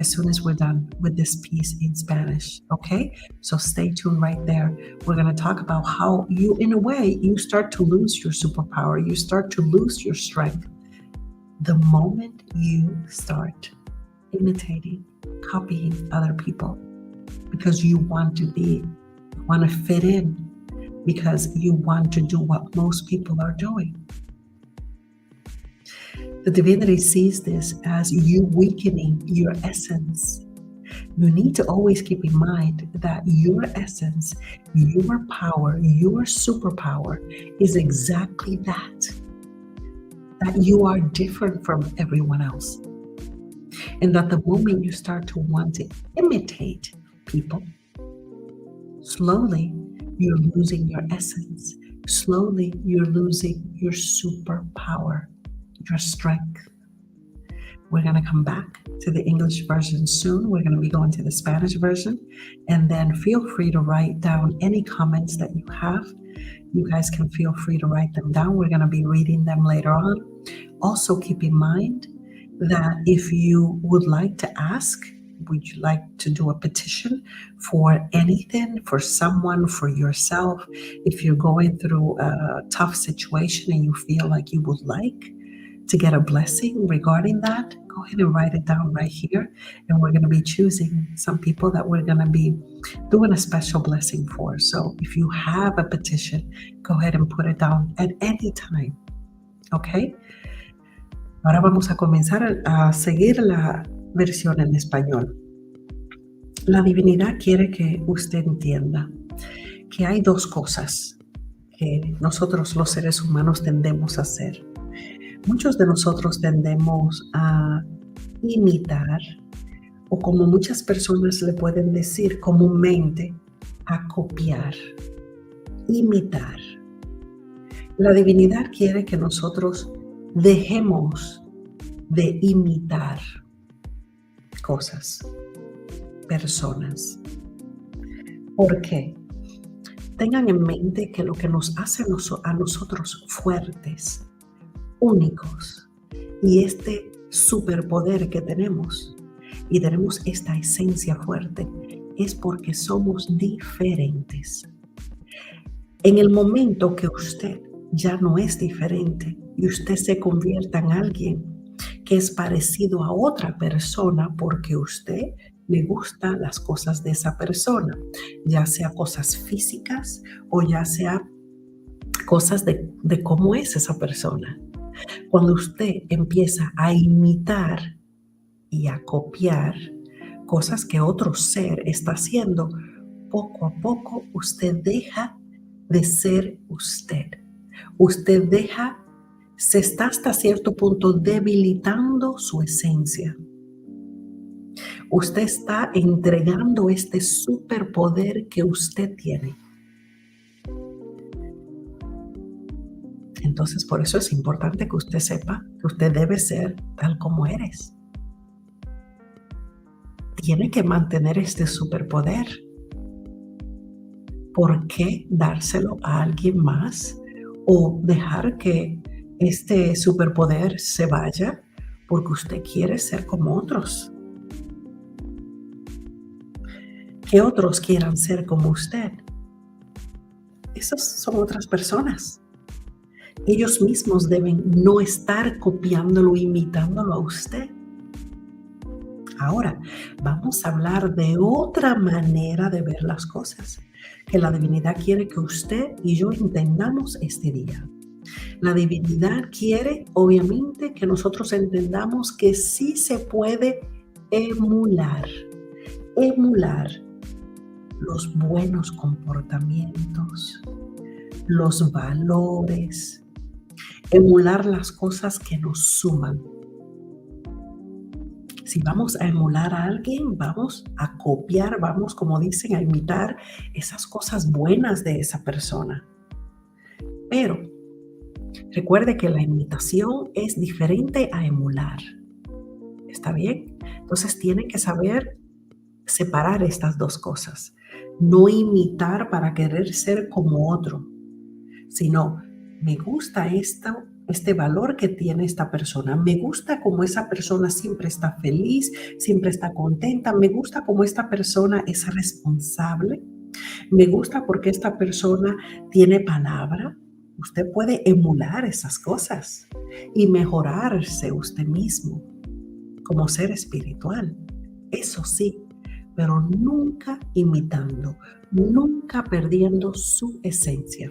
as soon as we're done with this piece in Spanish, okay? So stay tuned right there. We're going to talk about how you, in a way, you start to lose your superpower. You start to lose your strength the moment you start imitating, copying other people because you want to fit in, because you want to do what most people are doing. The divinity sees this as you weakening your essence. You need to always keep in mind that your essence, your power, your superpower is exactly that you are different from everyone else. And that the moment you start to want to imitate people, slowly you're losing your essence. Slowly you're losing your superpower, your strength. We're going to come back to the English version soon. We're going to be going to the Spanish version. And then feel free to write down any comments that you have. You guys can feel free to write them down. We're going to be reading them later on. Also, keep in mind that if you would like to ask, would you like to do a petition for anything, for someone, for yourself? If you're going through a tough situation and you feel like you would like to get a blessing regarding that, go ahead and write it down right here. And we're going to be choosing some people that we're going to be doing a special blessing for. So if you have a petition, go ahead and put it down at any time. ¿Ok? Ahora vamos a comenzar a seguir la versión en español. La divinidad quiere que usted entienda que hay dos cosas que nosotros los seres humanos tendemos a hacer. Muchos de nosotros tendemos a imitar, o como muchas personas le pueden decir comúnmente, a copiar, imitar. La divinidad quiere que nosotros dejemos de imitar cosas, personas. ¿Por qué? Tengan en mente que lo que nos hace a nosotros fuertes, únicos, y este superpoder que tenemos, y tenemos esta esencia fuerte, es porque somos diferentes. En el momento que usted ya no es diferente y usted se convierta en alguien que es parecido a otra persona porque usted le gustan las cosas de esa persona, ya sea cosas físicas o ya sea cosas de cómo es esa persona. Cuando usted empieza a imitar y a copiar cosas que otro ser está haciendo, poco a poco usted deja de ser usted. Usted se está hasta cierto punto debilitando su esencia. Usted está entregando este superpoder que usted tiene. Entonces, por eso es importante que usted sepa que usted debe ser tal como eres. Tiene que mantener este superpoder. ¿Por qué dárselo a alguien más o dejar que este superpoder se vaya porque usted quiere ser como otros? Que otros quieran ser como usted. Esas son otras personas. Ellos mismos deben no estar copiándolo, imitándolo a usted. Ahora, vamos a hablar de otra manera de ver las cosas, que la divinidad quiere que usted y yo entendamos este día. La divinidad quiere, obviamente, que nosotros entendamos que sí se puede emular los buenos comportamientos, los valores, emular las cosas que nos suman. Si vamos a emular a alguien, vamos a copiar, vamos, como dicen, a imitar esas cosas buenas de esa persona. Pero recuerde que la imitación es diferente a emular. ¿Está bien? Entonces tienen que saber separar estas dos cosas. No imitar para querer ser como otro, sino me gusta este valor que tiene esta persona. Me gusta como esa persona siempre está feliz, siempre está contenta. Me gusta como esta persona es responsable. Me gusta porque esta persona tiene palabra. Usted puede emular esas cosas y mejorarse usted mismo como ser espiritual. Eso sí, pero nunca imitando, nunca perdiendo su esencia.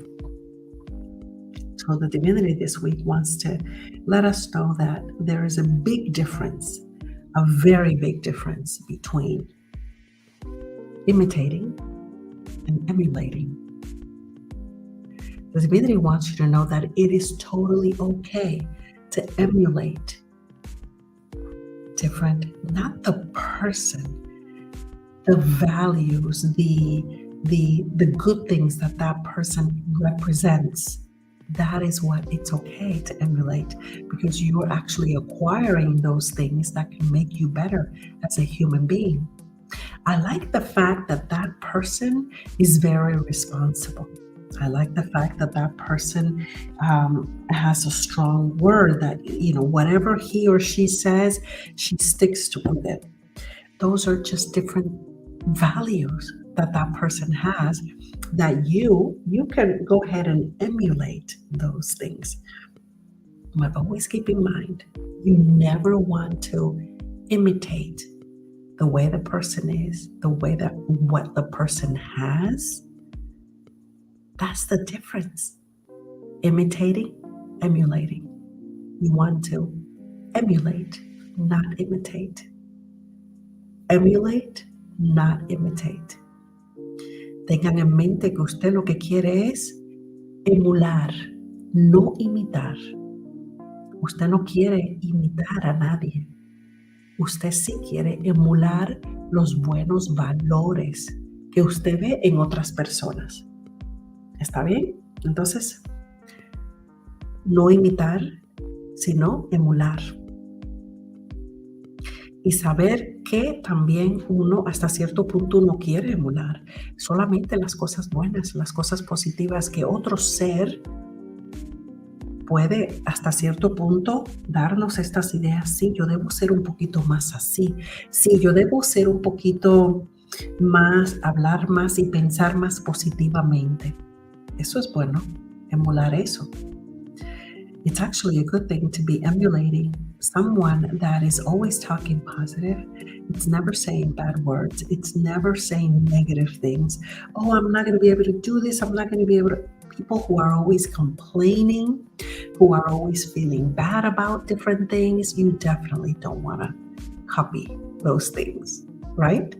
So the divinity this week wants to let us know that there is a big difference, a very big difference between imitating and emulating. The divinity wants you to know that it is totally okay to emulate different, not the person, the values, the good things that person represents. That is what it's okay to emulate, because you are actually acquiring those things that can make you better as a human being. I like the fact that that person is very responsible. I like the fact that that person has a strong word that, whatever he or she says, she sticks to it. Those are just different values that person has that you can go ahead and emulate those things. But always keep in mind, you never want to imitate the way the person is, the way that what the person has. That's the difference. Imitating, emulating. You want to emulate, not imitate. Emulate, not imitate. Tengan en mente que usted lo que quiere es emular, no imitar. Usted no quiere imitar a nadie. Usted sí quiere emular los buenos valores que usted ve en otras personas. ¿Está bien? Entonces, no imitar, sino emular. Y saber que también uno hasta cierto punto no quiere emular. Solamente las cosas buenas, las cosas positivas que otro ser puede hasta cierto punto darnos estas ideas. Sí, yo debo ser un poquito más así. Sí, yo debo ser un poquito más, hablar más y pensar más positivamente. Eso es bueno, emular eso. It's actually a good thing to be emulating someone that is always talking positive. It's never saying bad words. It's never saying negative things. Oh, I'm not going to be able to do this. I'm not going to be able to. People who are always complaining, who are always feeling bad about different things, you definitely don't want to copy those things, right?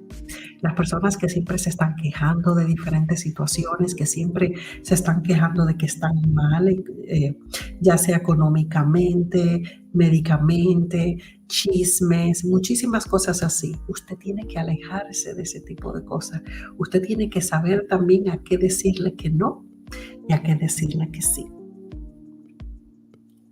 Las personas que siempre se están quejando de diferentes situaciones, que siempre se están quejando de que están mal, ya sea económicamente, médicamente, chismes, muchísimas cosas así. Usted tiene que alejarse de ese tipo de cosas. Usted tiene que saber también a qué decirle que no y a qué decirle que sí.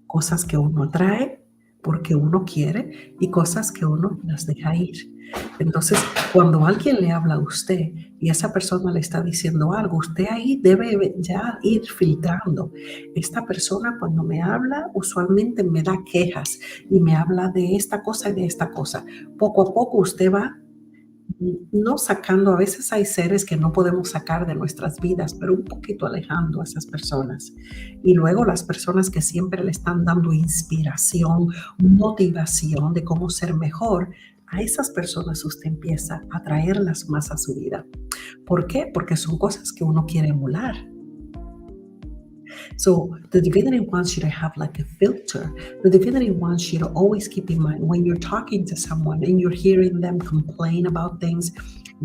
Cosas que uno trae porque uno quiere y cosas que uno las deja ir. Entonces, cuando alguien le habla a usted y esa persona le está diciendo algo, usted ahí debe ya ir filtrando. Esta persona cuando me habla usualmente me da quejas y me habla de esta cosa y de esta cosa. Poco a poco usted va no sacando, a veces hay seres que no podemos sacar de nuestras vidas, pero un poquito alejando a esas personas. Y luego las personas que siempre le están dando inspiración, motivación de cómo ser mejor, a esas personas usted empieza a traerlas más a su vida. ¿Por qué? Porque son cosas que uno quiere emular. So the divinity wants you to have like a filter. The divinity wants you to always keep in mind when you're talking to someone and you're hearing them complain about things,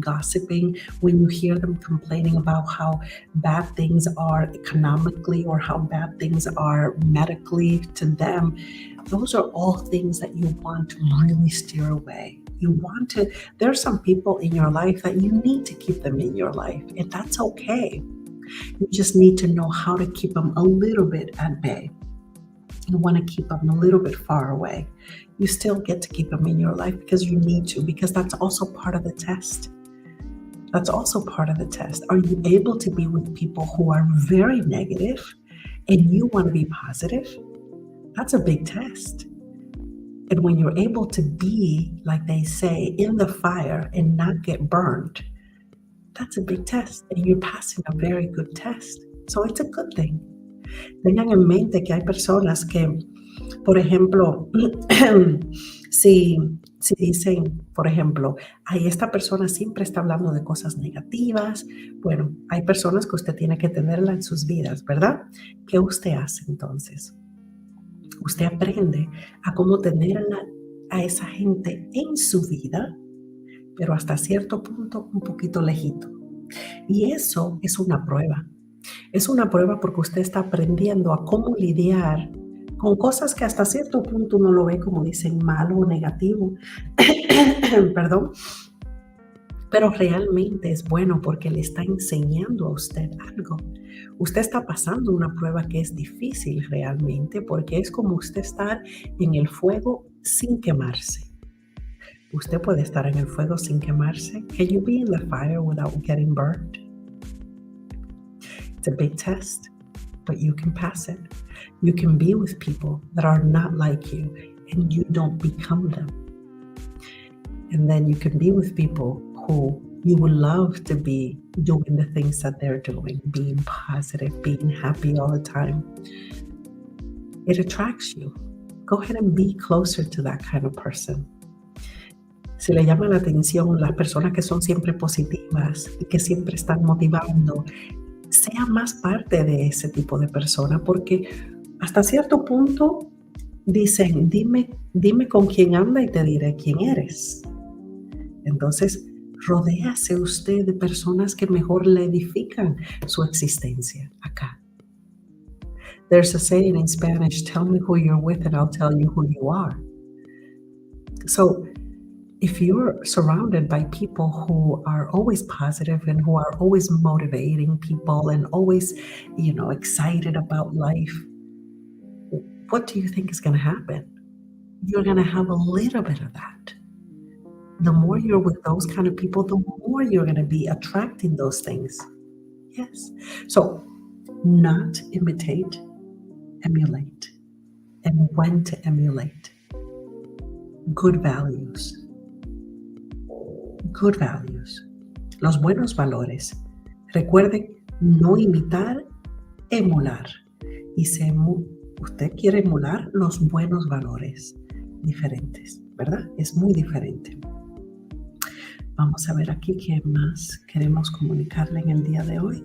gossiping, when you hear them complaining about how bad things are economically or how bad things are medically to them, those are all things that you want to really steer away. There are some people in your life that you need to keep them in your life, and that's okay. You just need to know how to keep them a little bit at bay. You want to keep them a little bit far away. You still get to keep them in your life because you need to, because that's also part of the test. That's also part of the test. Are you able to be with people who are very negative and you want to be positive? That's a big test. And when you're able to be, like they say, in the fire and not get burned, that's a big test. And you're passing a very good test. So it's a good thing. Tengan en mente que hay personas que, por ejemplo, si dicen, por ejemplo, ay, esta persona siempre está hablando de cosas negativas, bueno, hay personas que usted tiene que tenerla en sus vidas, ¿verdad? ¿Qué usted hace entonces? Usted aprende a cómo tenerla a esa gente en su vida, pero hasta cierto punto un poquito lejito. Y eso es una prueba. Es una prueba porque usted está aprendiendo a cómo lidiar con cosas que hasta cierto punto uno lo ve como dicen malo o negativo. Perdón. Pero realmente es bueno porque le está enseñando a usted algo. Usted está pasando una prueba que es difícil realmente porque es como usted estar en el fuego sin quemarse. Usted puede estar en el fuego sin quemarse. Can you be in the fire without getting burned? It's a big test, but you can pass it. You can be with people that are not like you and you don't become them. And then you can be with people who you would love to be doing the things that they're doing, being positive, being happy all the time. It attracts you. Go ahead and be closer to that kind of person. Si le llama la atención las personas que son siempre positivas y que siempre están motivando, sea más parte de ese tipo de persona, porque hasta cierto punto dicen, dime con quién anda y te diré quién eres. Entonces, rodéase usted de personas que mejor le edifican su existencia acá. There's a saying in Spanish, tell me who you're with and I'll tell you who you are. So, if you're surrounded by people who are always positive and who are always motivating people and always, excited about life, what do you think is going to happen? You're going to have a little bit of that. The more you're with those kind of people, the more you're going to be attracting those things. Yes. So, not imitate, emulate. And when to emulate. Good values. Good values. Los buenos valores. Recuerden, no imitar, emular. Y usted quiere emular los buenos valores diferentes, ¿verdad? Es muy diferente. Vamos a ver aquí qué más queremos comunicarle en el día de hoy.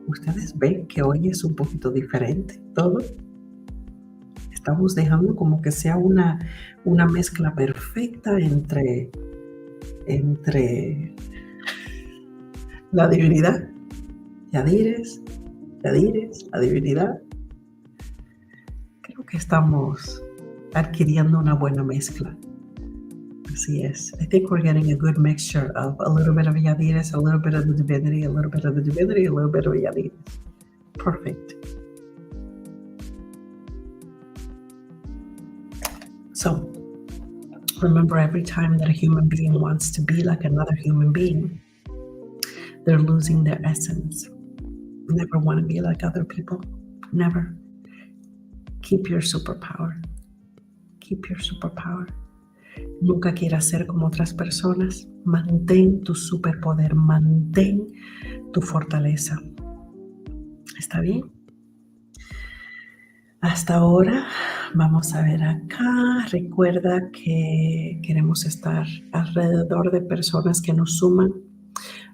Ustedes ven que hoy es un poquito diferente todo. Estamos dejando como que sea una mezcla perfecta entre la divinidad, Yadires, la divinidad. Creo que estamos adquiriendo una buena mezcla. Así es. I think we're getting a good mixture of a little bit of Yadires, a little bit of the divinity, a little bit of the divinity, a little bit of Yadires. Perfect. So, remember, every time that a human being wants to be like another human being, they're losing their essence. Never want to be like other people. Never. Keep your superpower. Keep your superpower. Nunca quieras ser como otras personas. Mantén tu superpoder. Mantén tu fortaleza. ¿Está bien? Hasta ahora, vamos a ver acá. Recuerda que queremos estar alrededor de personas que nos suman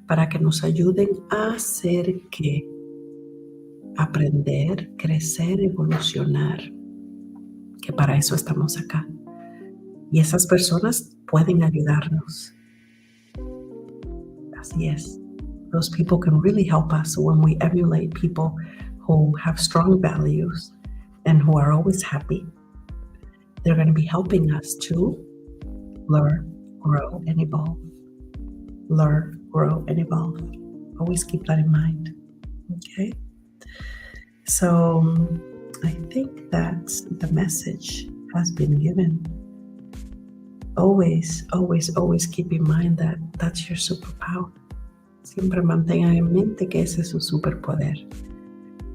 para que nos ayuden a hacer que aprender, crecer, evolucionar. Que para eso estamos acá. Y esas personas pueden ayudarnos. Así es. Those people can really help us when we emulate people who have strong values and who are always happy. They're going to be helping us to learn, grow, and evolve. Learn, grow, and evolve. Always keep that in mind. Okay? So I think that the message has been given. Always, always, always keep in mind that that's your superpower. Siempre mantengan en mente que ese es su superpoder.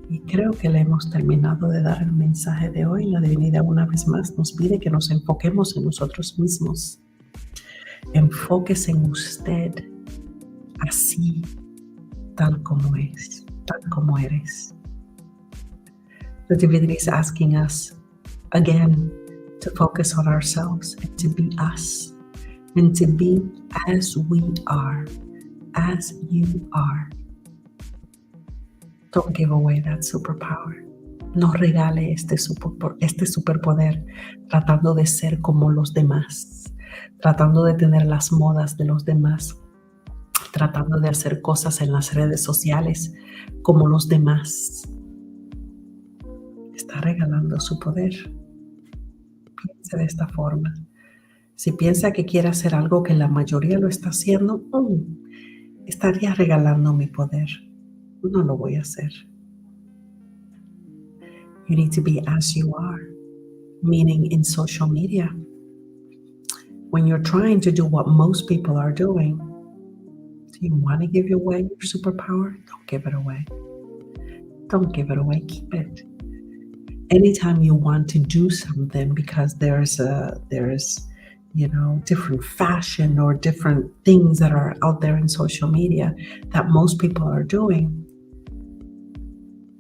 Y creo que le hemos terminado de dar el mensaje de hoy. La divinidad una vez más nos pide que nos enfoquemos en nosotros mismos. Enfóquese en usted, así, tal como es, tal como eres. The divinity is asking us again to focus on ourselves and to be us and to be as we are, as you are. Don't give away that superpower. No regale este superpoder tratando de ser como los demás, tratando de tener las modas de los demás, tratando de hacer cosas en las redes sociales como los demás. Está regalando su poder. Piense de esta forma. Si piensa que quiere hacer algo que la mayoría lo está haciendo, estaría regalando mi poder. No lo voy a hacer. You need to be as you are, meaning in social media. When you're trying to do what most people are doing, do you want to give away your superpower? Don't give it away. Don't give it away. Keep it. Anytime you want to do something because there's different fashion or different things that are out there in social media that most people are doing,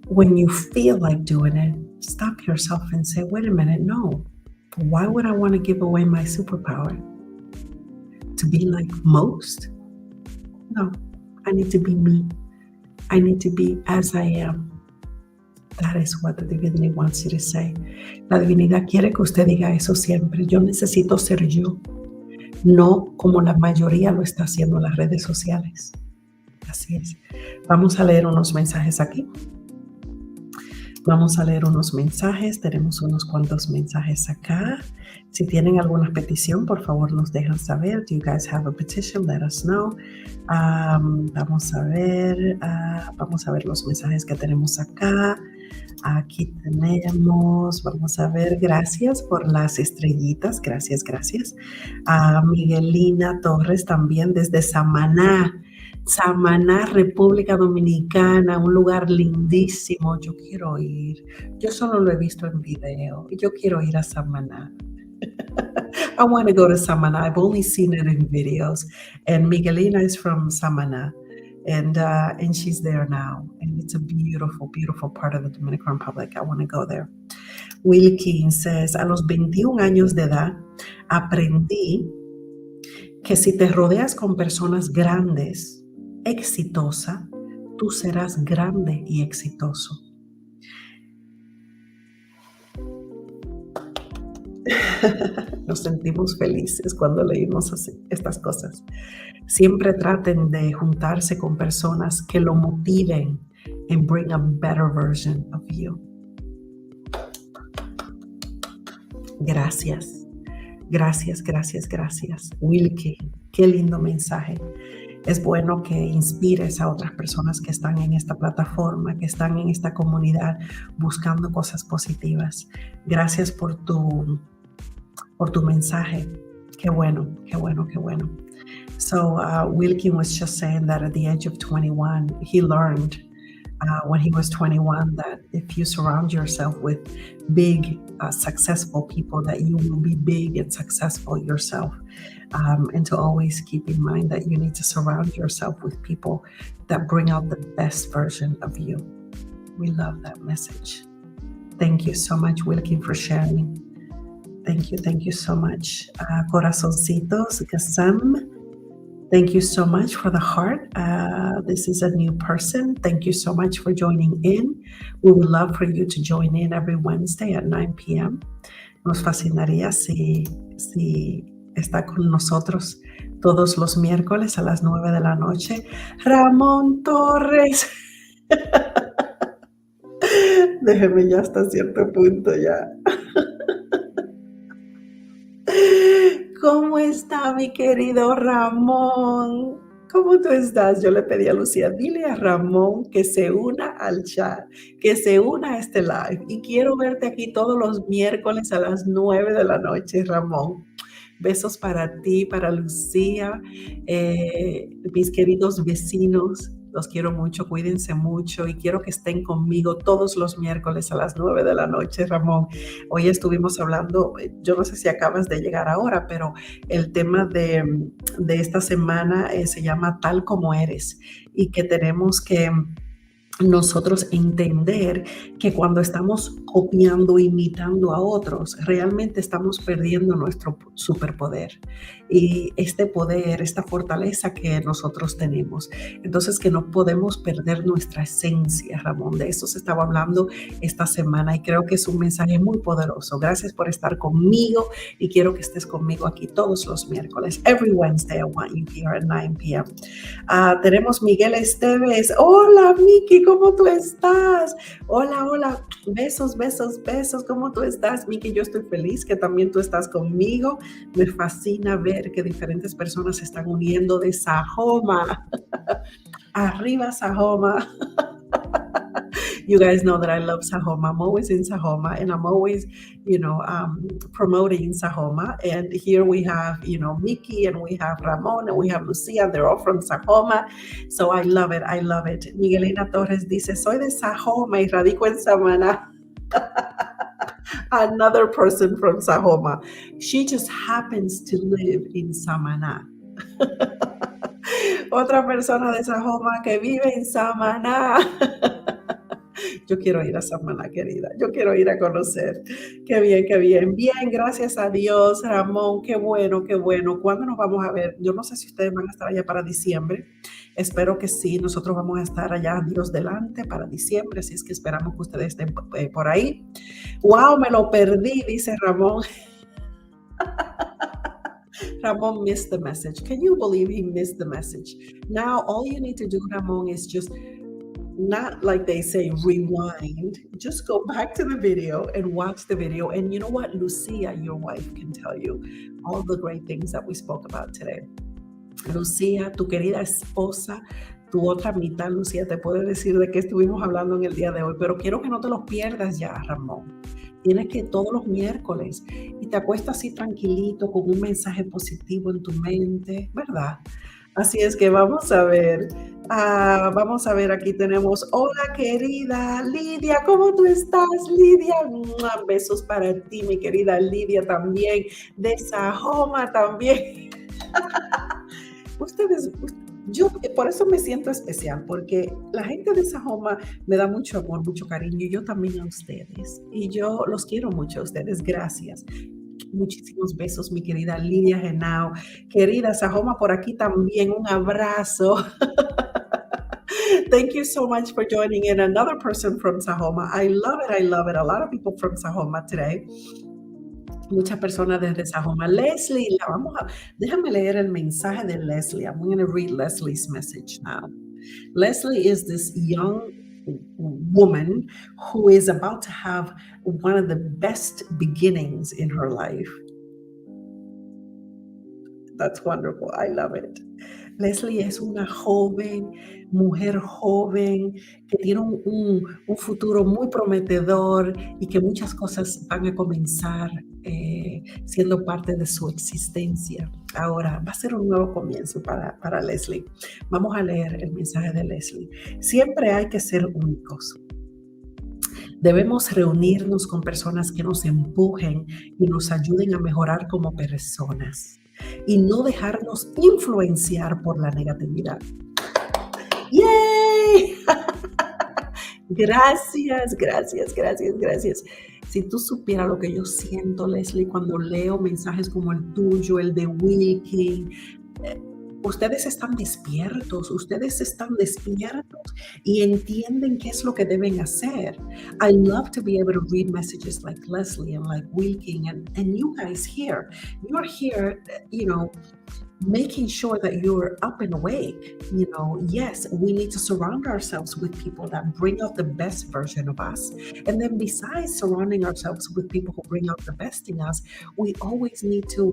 when you feel like doing it, stop yourself and say, wait a minute, no. Why would I want to give away my superpower? To be like most? No, I need to be me. I need to be as I am. That is what the divinity wants you to say. La divinidad quiere que usted diga eso siempre. Yo necesito ser yo, no como la mayoría lo está haciendo en las redes sociales. Así es. Vamos a leer unos mensajes aquí. Vamos a leer unos mensajes. Tenemos unos cuantos mensajes acá. Si tienen alguna petición, por favor nos dejan saber. Do you guys have a petition? Let us know. Vamos a ver los mensajes que tenemos acá. Aquí tenemos, vamos a ver, gracias por las estrellitas, gracias. A Miguelina Torres también desde Samaná, República Dominicana, un lugar lindísimo. Yo quiero ir, yo solo lo he visto en video, yo quiero ir a Samaná. I want to go to Samaná. I've only seen it in videos. And Miguelina is from Samaná. And she's there now. And it's a beautiful, beautiful part of the Dominican Republic. I want to go there. Wilkins says, a los 21 años de edad, aprendí que si te rodeas con personas grandes, exitosas, tú serás grande y exitoso. Nos sentimos felices cuando leímos así, estas cosas. Siempre traten de juntarse con personas que lo motiven and bring a better version of you. Gracias. Wilkie, qué lindo mensaje. Es bueno que inspires a otras personas que están en esta plataforma, que están en esta comunidad buscando cosas positivas. Gracias por tu mensaje. Qué bueno. So Wilkin was just saying that at the age of 21, he learned when he was 21 that if you surround yourself with big, successful people, that you will be big and successful yourself. And to always keep in mind that you need to surround yourself with people that bring out the best version of you. We love that message. Thank you so much, Wilkin, for sharing. Thank you so much. Corazoncitos, Gasam. Thank you so much for the heart. This is a new person. Thank you so much for joining in. We would love for you to join in every Wednesday at 9 p.m. Nos fascinaría si está con nosotros todos los miércoles a las 9 de la noche. Ramón Torres. Déjeme ya hasta cierto punto ya. ¿Cómo está mi querido Ramón? ¿Cómo tú estás? Yo le pedí a Lucía, dile a Ramón que se una al chat, que se una a este live. Y quiero verte aquí todos los miércoles a las 9 de la noche, Ramón. Besos para ti, para Lucía, mis queridos vecinos. Los quiero mucho, cuídense mucho y quiero que estén conmigo todos los miércoles a las 9 de la noche, Ramón. Hoy estuvimos hablando, yo no sé si acabas de llegar ahora, pero el tema de esta semana se llama Tal Como Eres y que tenemos que nosotros entender que cuando estamos copiando, imitando a otros, realmente estamos perdiendo nuestro superpoder y este poder, esta fortaleza que nosotros tenemos. Entonces, que no podemos perder nuestra esencia, Ramón. De eso se estaba hablando esta semana y creo que es un mensaje muy poderoso. Gracias por estar conmigo y quiero que estés conmigo aquí todos los miércoles. Every Wednesday I want you here at 9 p.m. Tenemos Miguel Esteves. Hola, Miki, ¿cómo tú estás? Hola, hola. Besos, besos, besos. ¿Cómo tú estás, Miki? Yo estoy feliz que también tú estás conmigo. Me fascina ver que diferentes personas se están uniendo de Sajoma. Arriba, Sajoma. You guys know that I love Sajoma. I'm always in Sajoma and I'm always, promoting Sajoma. And here we have, Mickey and we have Ramon and we have Lucia. They're all from Sajoma. So I love it. I love it. Miguelina Torres dice, soy de Sajoma y radico en Samaná. Another person from Sajoma. She just happens to live in Samaná. Otra persona de Sajoma que vive en Samaná. Yo quiero ir a Samaná, querida. Yo quiero ir a conocer. Qué bien, qué bien. Bien, gracias a Dios, Ramón. Qué bueno, qué bueno. ¿Cuándo nos vamos a ver? Yo no sé si ustedes van a estar allá para diciembre. Espero que sí. Nosotros vamos a estar allá, Dios delante, para diciembre. Así es que esperamos que ustedes estén por ahí. Wow, me lo perdí, dice Ramón. Ramon missed the message. Can you believe he missed the message? Now, all you need to do, Ramon, is just not like they say rewind. Just go back to the video and watch the video. And you know what? Lucia, your wife, can tell you all the great things that we spoke about today. Lucia, tu querida esposa, tu otra mitad, Lucia, te puede decir de qué estuvimos hablando en el día de hoy, pero quiero que no te los pierdas ya, Ramón. Tienes que todos los miércoles y te acuestas así tranquilito con un mensaje positivo en tu mente, ¿verdad? Así es que vamos a ver. Vamos a ver, aquí tenemos, hola querida Lidia, ¿cómo tú estás, Lidia? Besos para ti, mi querida Lidia también, de Sajoma también. Yo por eso me siento especial, porque la gente de Sajoma me da mucho amor, mucho cariño, y yo también a ustedes. Y yo los quiero mucho a ustedes, gracias. Muchísimos besos, mi querida Lidia Genao. Querida Sajoma, por aquí también, un abrazo. Thank you so much for joining in. Another person from Sajoma. I love it, I love it. A lot of people from Sajoma today. Muchas personas desde Sajoma. Leslie, déjame leer el mensaje de Leslie. I'm going to read Leslie's message now. Leslie is this young woman who is about to have one of the best beginnings in her life. That's wonderful. I love it. Leslie es una mujer joven, que tiene un futuro muy prometedor y que muchas cosas van a comenzar siendo parte de su existencia. Ahora, va a ser un nuevo comienzo para Leslie. Vamos a leer el mensaje de Leslie. Siempre hay que ser únicos. Debemos reunirnos con personas que nos empujen y nos ayuden a mejorar como personas y no dejarnos influenciar por la negatividad. ¡Yay! Gracias, gracias, gracias, gracias. Si tú supieras lo que yo siento, Leslie, cuando leo mensajes como el tuyo, el de Wilkin, ustedes están despiertos y entienden qué es lo que deben hacer. I love to be able to read messages like Leslie and like Wilking and you guys here. You're here, making sure that you're up and awake. Yes, we need to surround ourselves with people that bring out the best version of us. And then besides surrounding ourselves with people who bring out the best in us, we always need to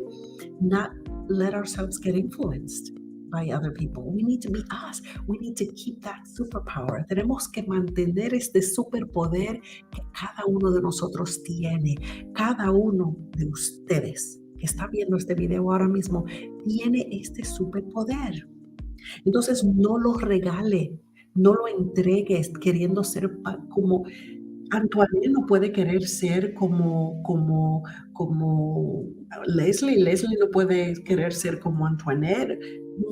not let ourselves get influenced by other people. We need to be us. We need to keep that superpower. Tenemos que mantener este superpoder que cada uno de nosotros tiene. Cada uno de ustedes que está viendo este video ahora mismo tiene este superpoder. Entonces no lo regale. No lo entregues queriendo ser como Antoinette no puede querer ser como Leslie. Leslie no puede querer ser como Antoinette.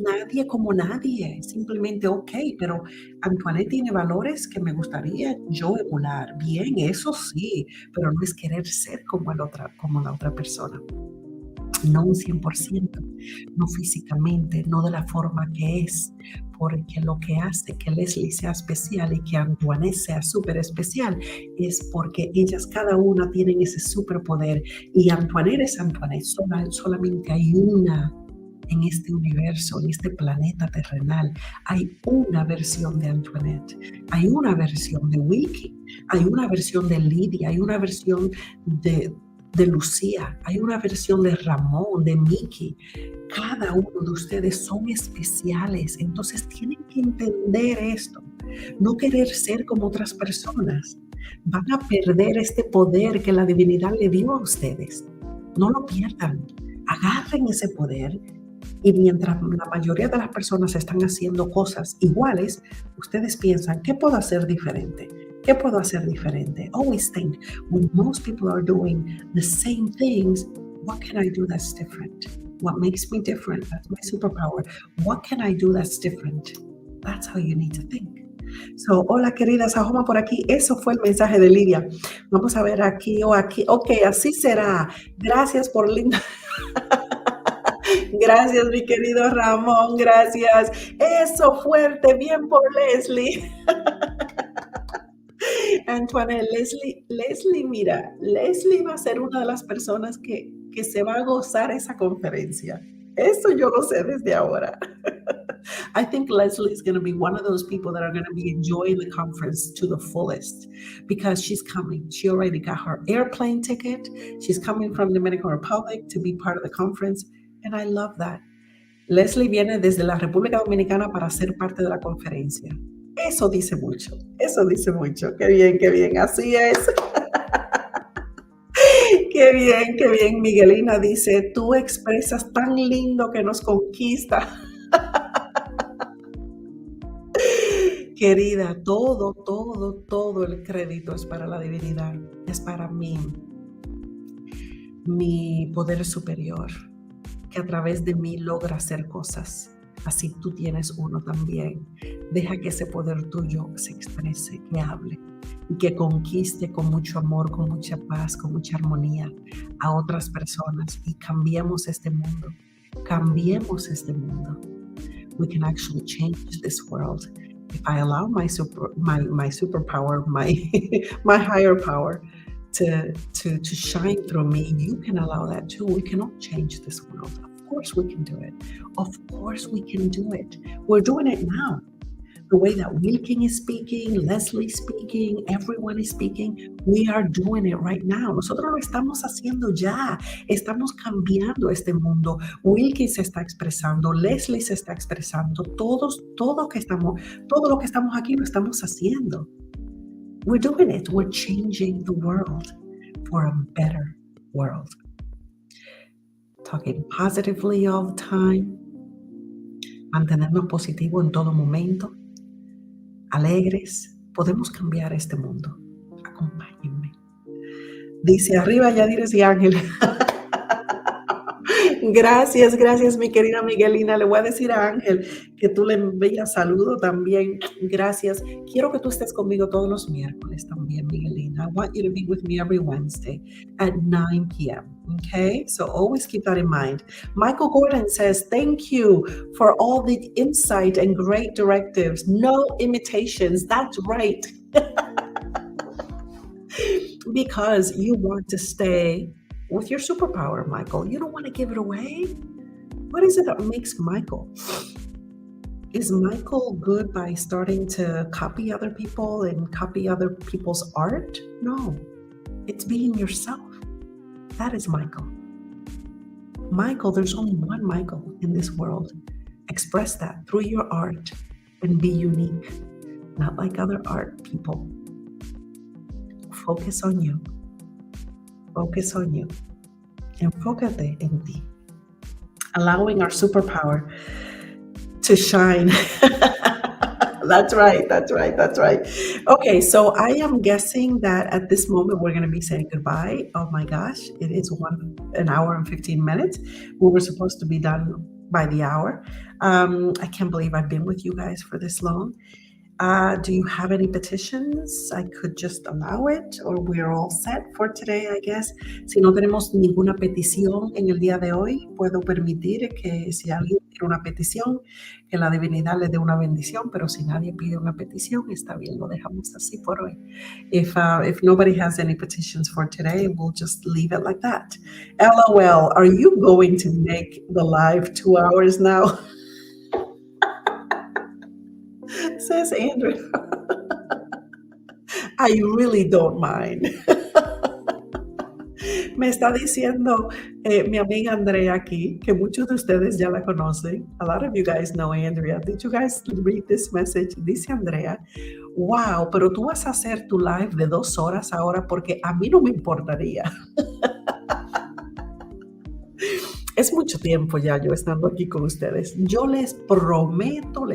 Nadie como nadie. Simplemente, okey, pero Antoinette tiene valores que me gustaría yo emular. Bien, eso sí, pero no es querer ser como la otra persona. No un 100%, no físicamente, no de la forma que es, porque lo que hace que Leslie sea especial y que Antoinette sea súper especial es porque ellas cada una tienen ese superpoder y Antoinette es Antoinette, solamente hay una en este universo, en este planeta terrenal. Hay una versión de Antoinette, hay una versión de Wilkie, hay una versión de Lidia, hay una versión de, de Lucía, hay una versión de Ramón, de Mickey. Cada uno de ustedes son especiales, entonces tienen que entender esto, no querer ser como otras personas. Van a perder este poder que la divinidad le dio a ustedes. No lo pierdan. Agarren ese poder y mientras la mayoría de las personas están haciendo cosas iguales, ustedes piensan, ¿qué puedo hacer diferente? ¿Qué puedo hacer diferente? Always think, when most people are doing the same things, what can I do that's different? What makes me different? That's my superpower. What can I do that's different? That's how you need to think. So, hola querida Sajoma por aquí. Eso fue el mensaje de Lidia. Vamos a ver aquí o aquí. Ok, así será. Gracias por linda. Gracias, mi querido Ramón, gracias. Eso, fuerte, bien por Leslie. Antoine, Leslie, mira, Leslie va a ser una de las personas que se va a gozar esa conferencia. Eso yo lo sé desde ahora. I think Leslie is going to be one of those people that are going to be enjoying the conference to the fullest because she's coming. She already got her airplane ticket. She's coming from Dominican Republic to be part of the conference. And I love that. Leslie viene desde la República Dominicana para ser parte de la conferencia. Eso dice mucho, eso dice mucho. Qué bien, así es. Qué bien. Miguelina dice, tú expresas tan lindo que nos conquista. Querida, todo el crédito es para la divinidad, es para mí, mi poder superior, que a través de mí logra hacer cosas. Así tú tienes uno también. Deja que ese poder tuyo se exprese, que hable y que conquiste con mucho amor, con mucha paz, con mucha armonía a otras personas y cambiemos este mundo. Cambiemos este mundo. We can actually change this world if I allow my superpower, my higher power to shine through me. You can allow that too. We can all change this world. Of course we can do it. Of course we can do it. We're doing it now. The way that Wilkin is speaking, Leslie speaking, everyone is speaking, we are doing it right now. Nosotros lo estamos haciendo ya. Estamos cambiando este mundo. Wilkin se está expresando, Leslie se está expresando. Todo lo que estamos aquí lo estamos haciendo. We're doing it. We're changing the world for a better world. Talking positively all the time. Mantenernos positivos en todo momento. Alegres, podemos cambiar este mundo. Acompáñenme. Dice arriba Yadires y Ángel. Gracias, mi querida Miguelina. Le voy a decir a Ángel que tú le envías saludo también. Gracias. Quiero que tú estés conmigo todos los miércoles también, Miguelina. I want you to be with me every Wednesday at 9 p.m. Okay? So always keep that in mind. Michael Gordon says, thank you for all the insight and great directives. No imitations. That's right. Because you want to stay with your superpower, Michael. You don't want to give it away. What is it that makes Michael? Is Michael good by starting to copy other people and copy other people's art? No, it's being yourself. That is Michael. Michael, there's only one Michael in this world. Express that through your art and be unique, not like other art people. Focus on you. Focus on you. Enfócate en ti. Allowing our superpower to shine. That's right. That's right. That's right. Okay, so I am guessing that at this moment we're going to be saying goodbye. Oh my gosh, it is an hour and 15 minutes. We were supposed to be done by the hour. I can't believe I've been with you guys for this long. Do you have any petitions? I could just allow it, or we're all set for today, I guess. Si no tenemos ninguna petición en el día de hoy, puedo permitir que si alguien tiene una petición, que la divinidad le dé una bendición, pero si nadie pide una petición, está bien, lo dejamos así por hoy. If nobody has any petitions for today, we'll just leave it like that. LOL, are you going to make the live 2 hours now? Says Andrew. I really don't mind. Me está diciendo mi amiga Andrea aquí, que muchos de ustedes ya la conocen. A lot of you guys know Andrea. Did you guys read this message? Dice Andrea, wow, pero tú vas a hacer tu live de 2 horas ahora porque a mí no me importaría. Es mucho tiempo ya yo estando aquí con ustedes. Yo les prometo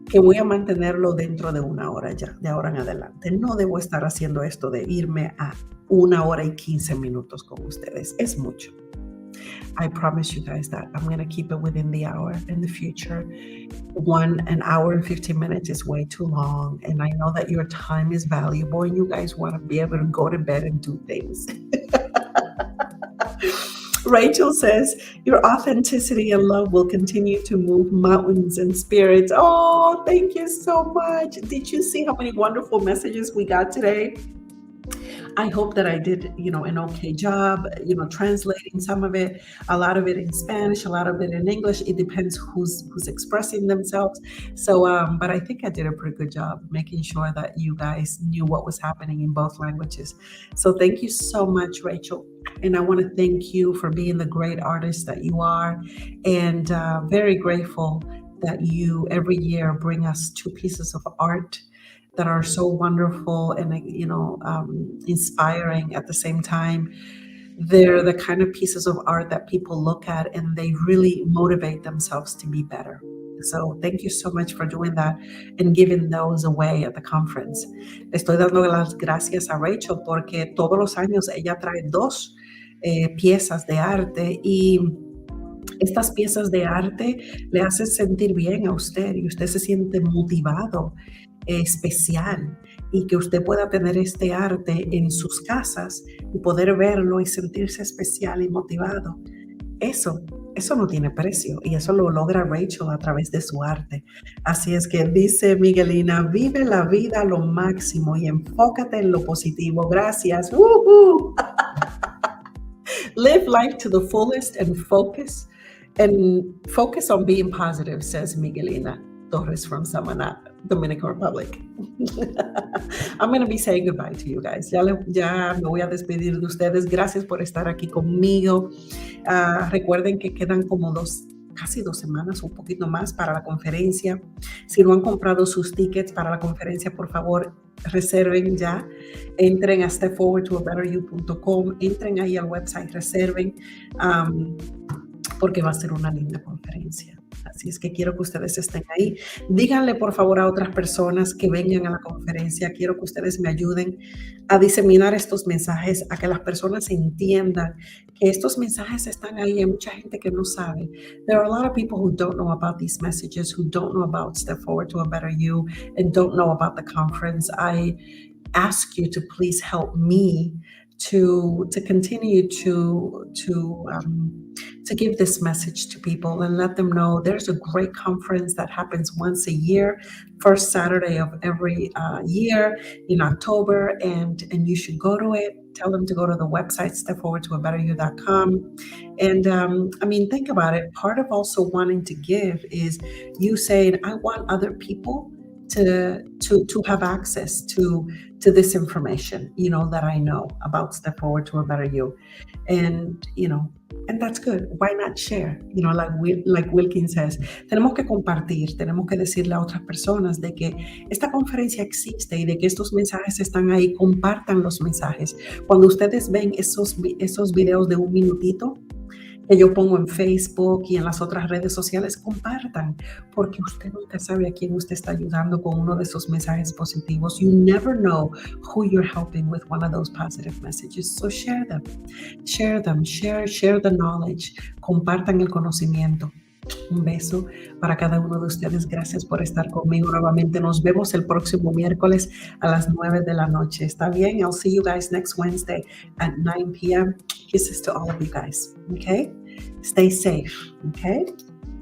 que voy a mantenerlo dentro de 1 hora ya, de ahora en adelante. No debo estar haciendo esto de irme a 1 hora y 15 minutos con ustedes. Es mucho. I promise you guys that I'm going to keep it within the hour in the future. An hour and 15 minutes is way too long. And I know that your time is valuable and you guys want to be able to go to bed and do things. Rachel says, your authenticity and love will continue to move mountains and spirits. Oh, thank you so much. Did you see how many wonderful messages we got today? I hope that I did, an okay job, translating some of it, a lot of it in Spanish, a lot of it in English. It depends who's expressing themselves. So, but I think I did a pretty good job making sure that you guys knew what was happening in both languages. So thank you so much, Rachel. And I want to thank you for being the great artist that you are, and very grateful that you every year bring us 2 pieces of art that are so wonderful and inspiring at the same time. They're the kind of pieces of art that people look at and they really motivate themselves to be better. So thank you so much for doing that and giving those away at the conference. Le estoy dando las gracias a Rachel porque todos los años ella trae 2 piezas de arte y estas piezas de arte le hacen sentir bien a usted y usted se siente motivado, especial, y que usted pueda tener este arte en sus casas y poder verlo y sentirse especial y motivado. Eso no tiene precio y eso lo logra Rachel a través de su arte. Así es que dice Miguelina, vive la vida a lo máximo y enfócate en lo positivo. Gracias. ¡Woohoo! Live life to the fullest and focus on being positive, says Miguelina Torres from Samaná, Dominican Republic. I'm going to be saying goodbye to you guys. Ya me voy a despedir de ustedes. Gracias por estar aquí conmigo. Recuerden que quedan como casi 2 semanas, un poquito más para la conferencia. Si no han comprado sus tickets para la conferencia, por favor, reserven ya. Entren a stepforwardtoabetteryou.com, entren ahí al website, reserven, porque va a ser una linda conferencia. Así es que quiero que ustedes estén ahí. Díganle, por favor, a otras personas que vengan a la conferencia. Quiero que ustedes me ayuden a diseminar estos mensajes, a que las personas entiendan que estos mensajes están ahí. Hay mucha gente que no sabe. There are a lot of people who don't know about these messages, who don't know about Step Forward to a Better You, and don't know about the conference. I ask you to please help me to continue to give this message to people and let them know there's a great conference that happens once a year, first Saturday of every year in October, and you should go to it. Tell them to go to the website, stepforwardtoabetteryou.com. And think about it. Part of also wanting to give is you saying, I want other people to have access to this information, that I know about Step Forward to a Better You. And that's good. Why not share? Like Wilkins says, tenemos que compartir, tenemos que decirle a otras personas de que esta conferencia existe y de que estos mensajes están ahí. Compartan los mensajes. Cuando ustedes ven esos videos de 1 minutito, que yo pongo en Facebook y en las otras redes sociales, compartan, porque usted nunca sabe a quién usted está ayudando con uno de esos mensajes positivos. You never know who you're helping with one of those positive messages. So share them, share the knowledge, compartan el conocimiento. Un beso para cada uno de ustedes. Gracias por estar conmigo nuevamente. Nos vemos el próximo miércoles a las 9 de la noche. ¿Está bien? I'll see you guys next Wednesday at 9 p.m. Kisses to all of you guys. Okay? Stay safe. Okay?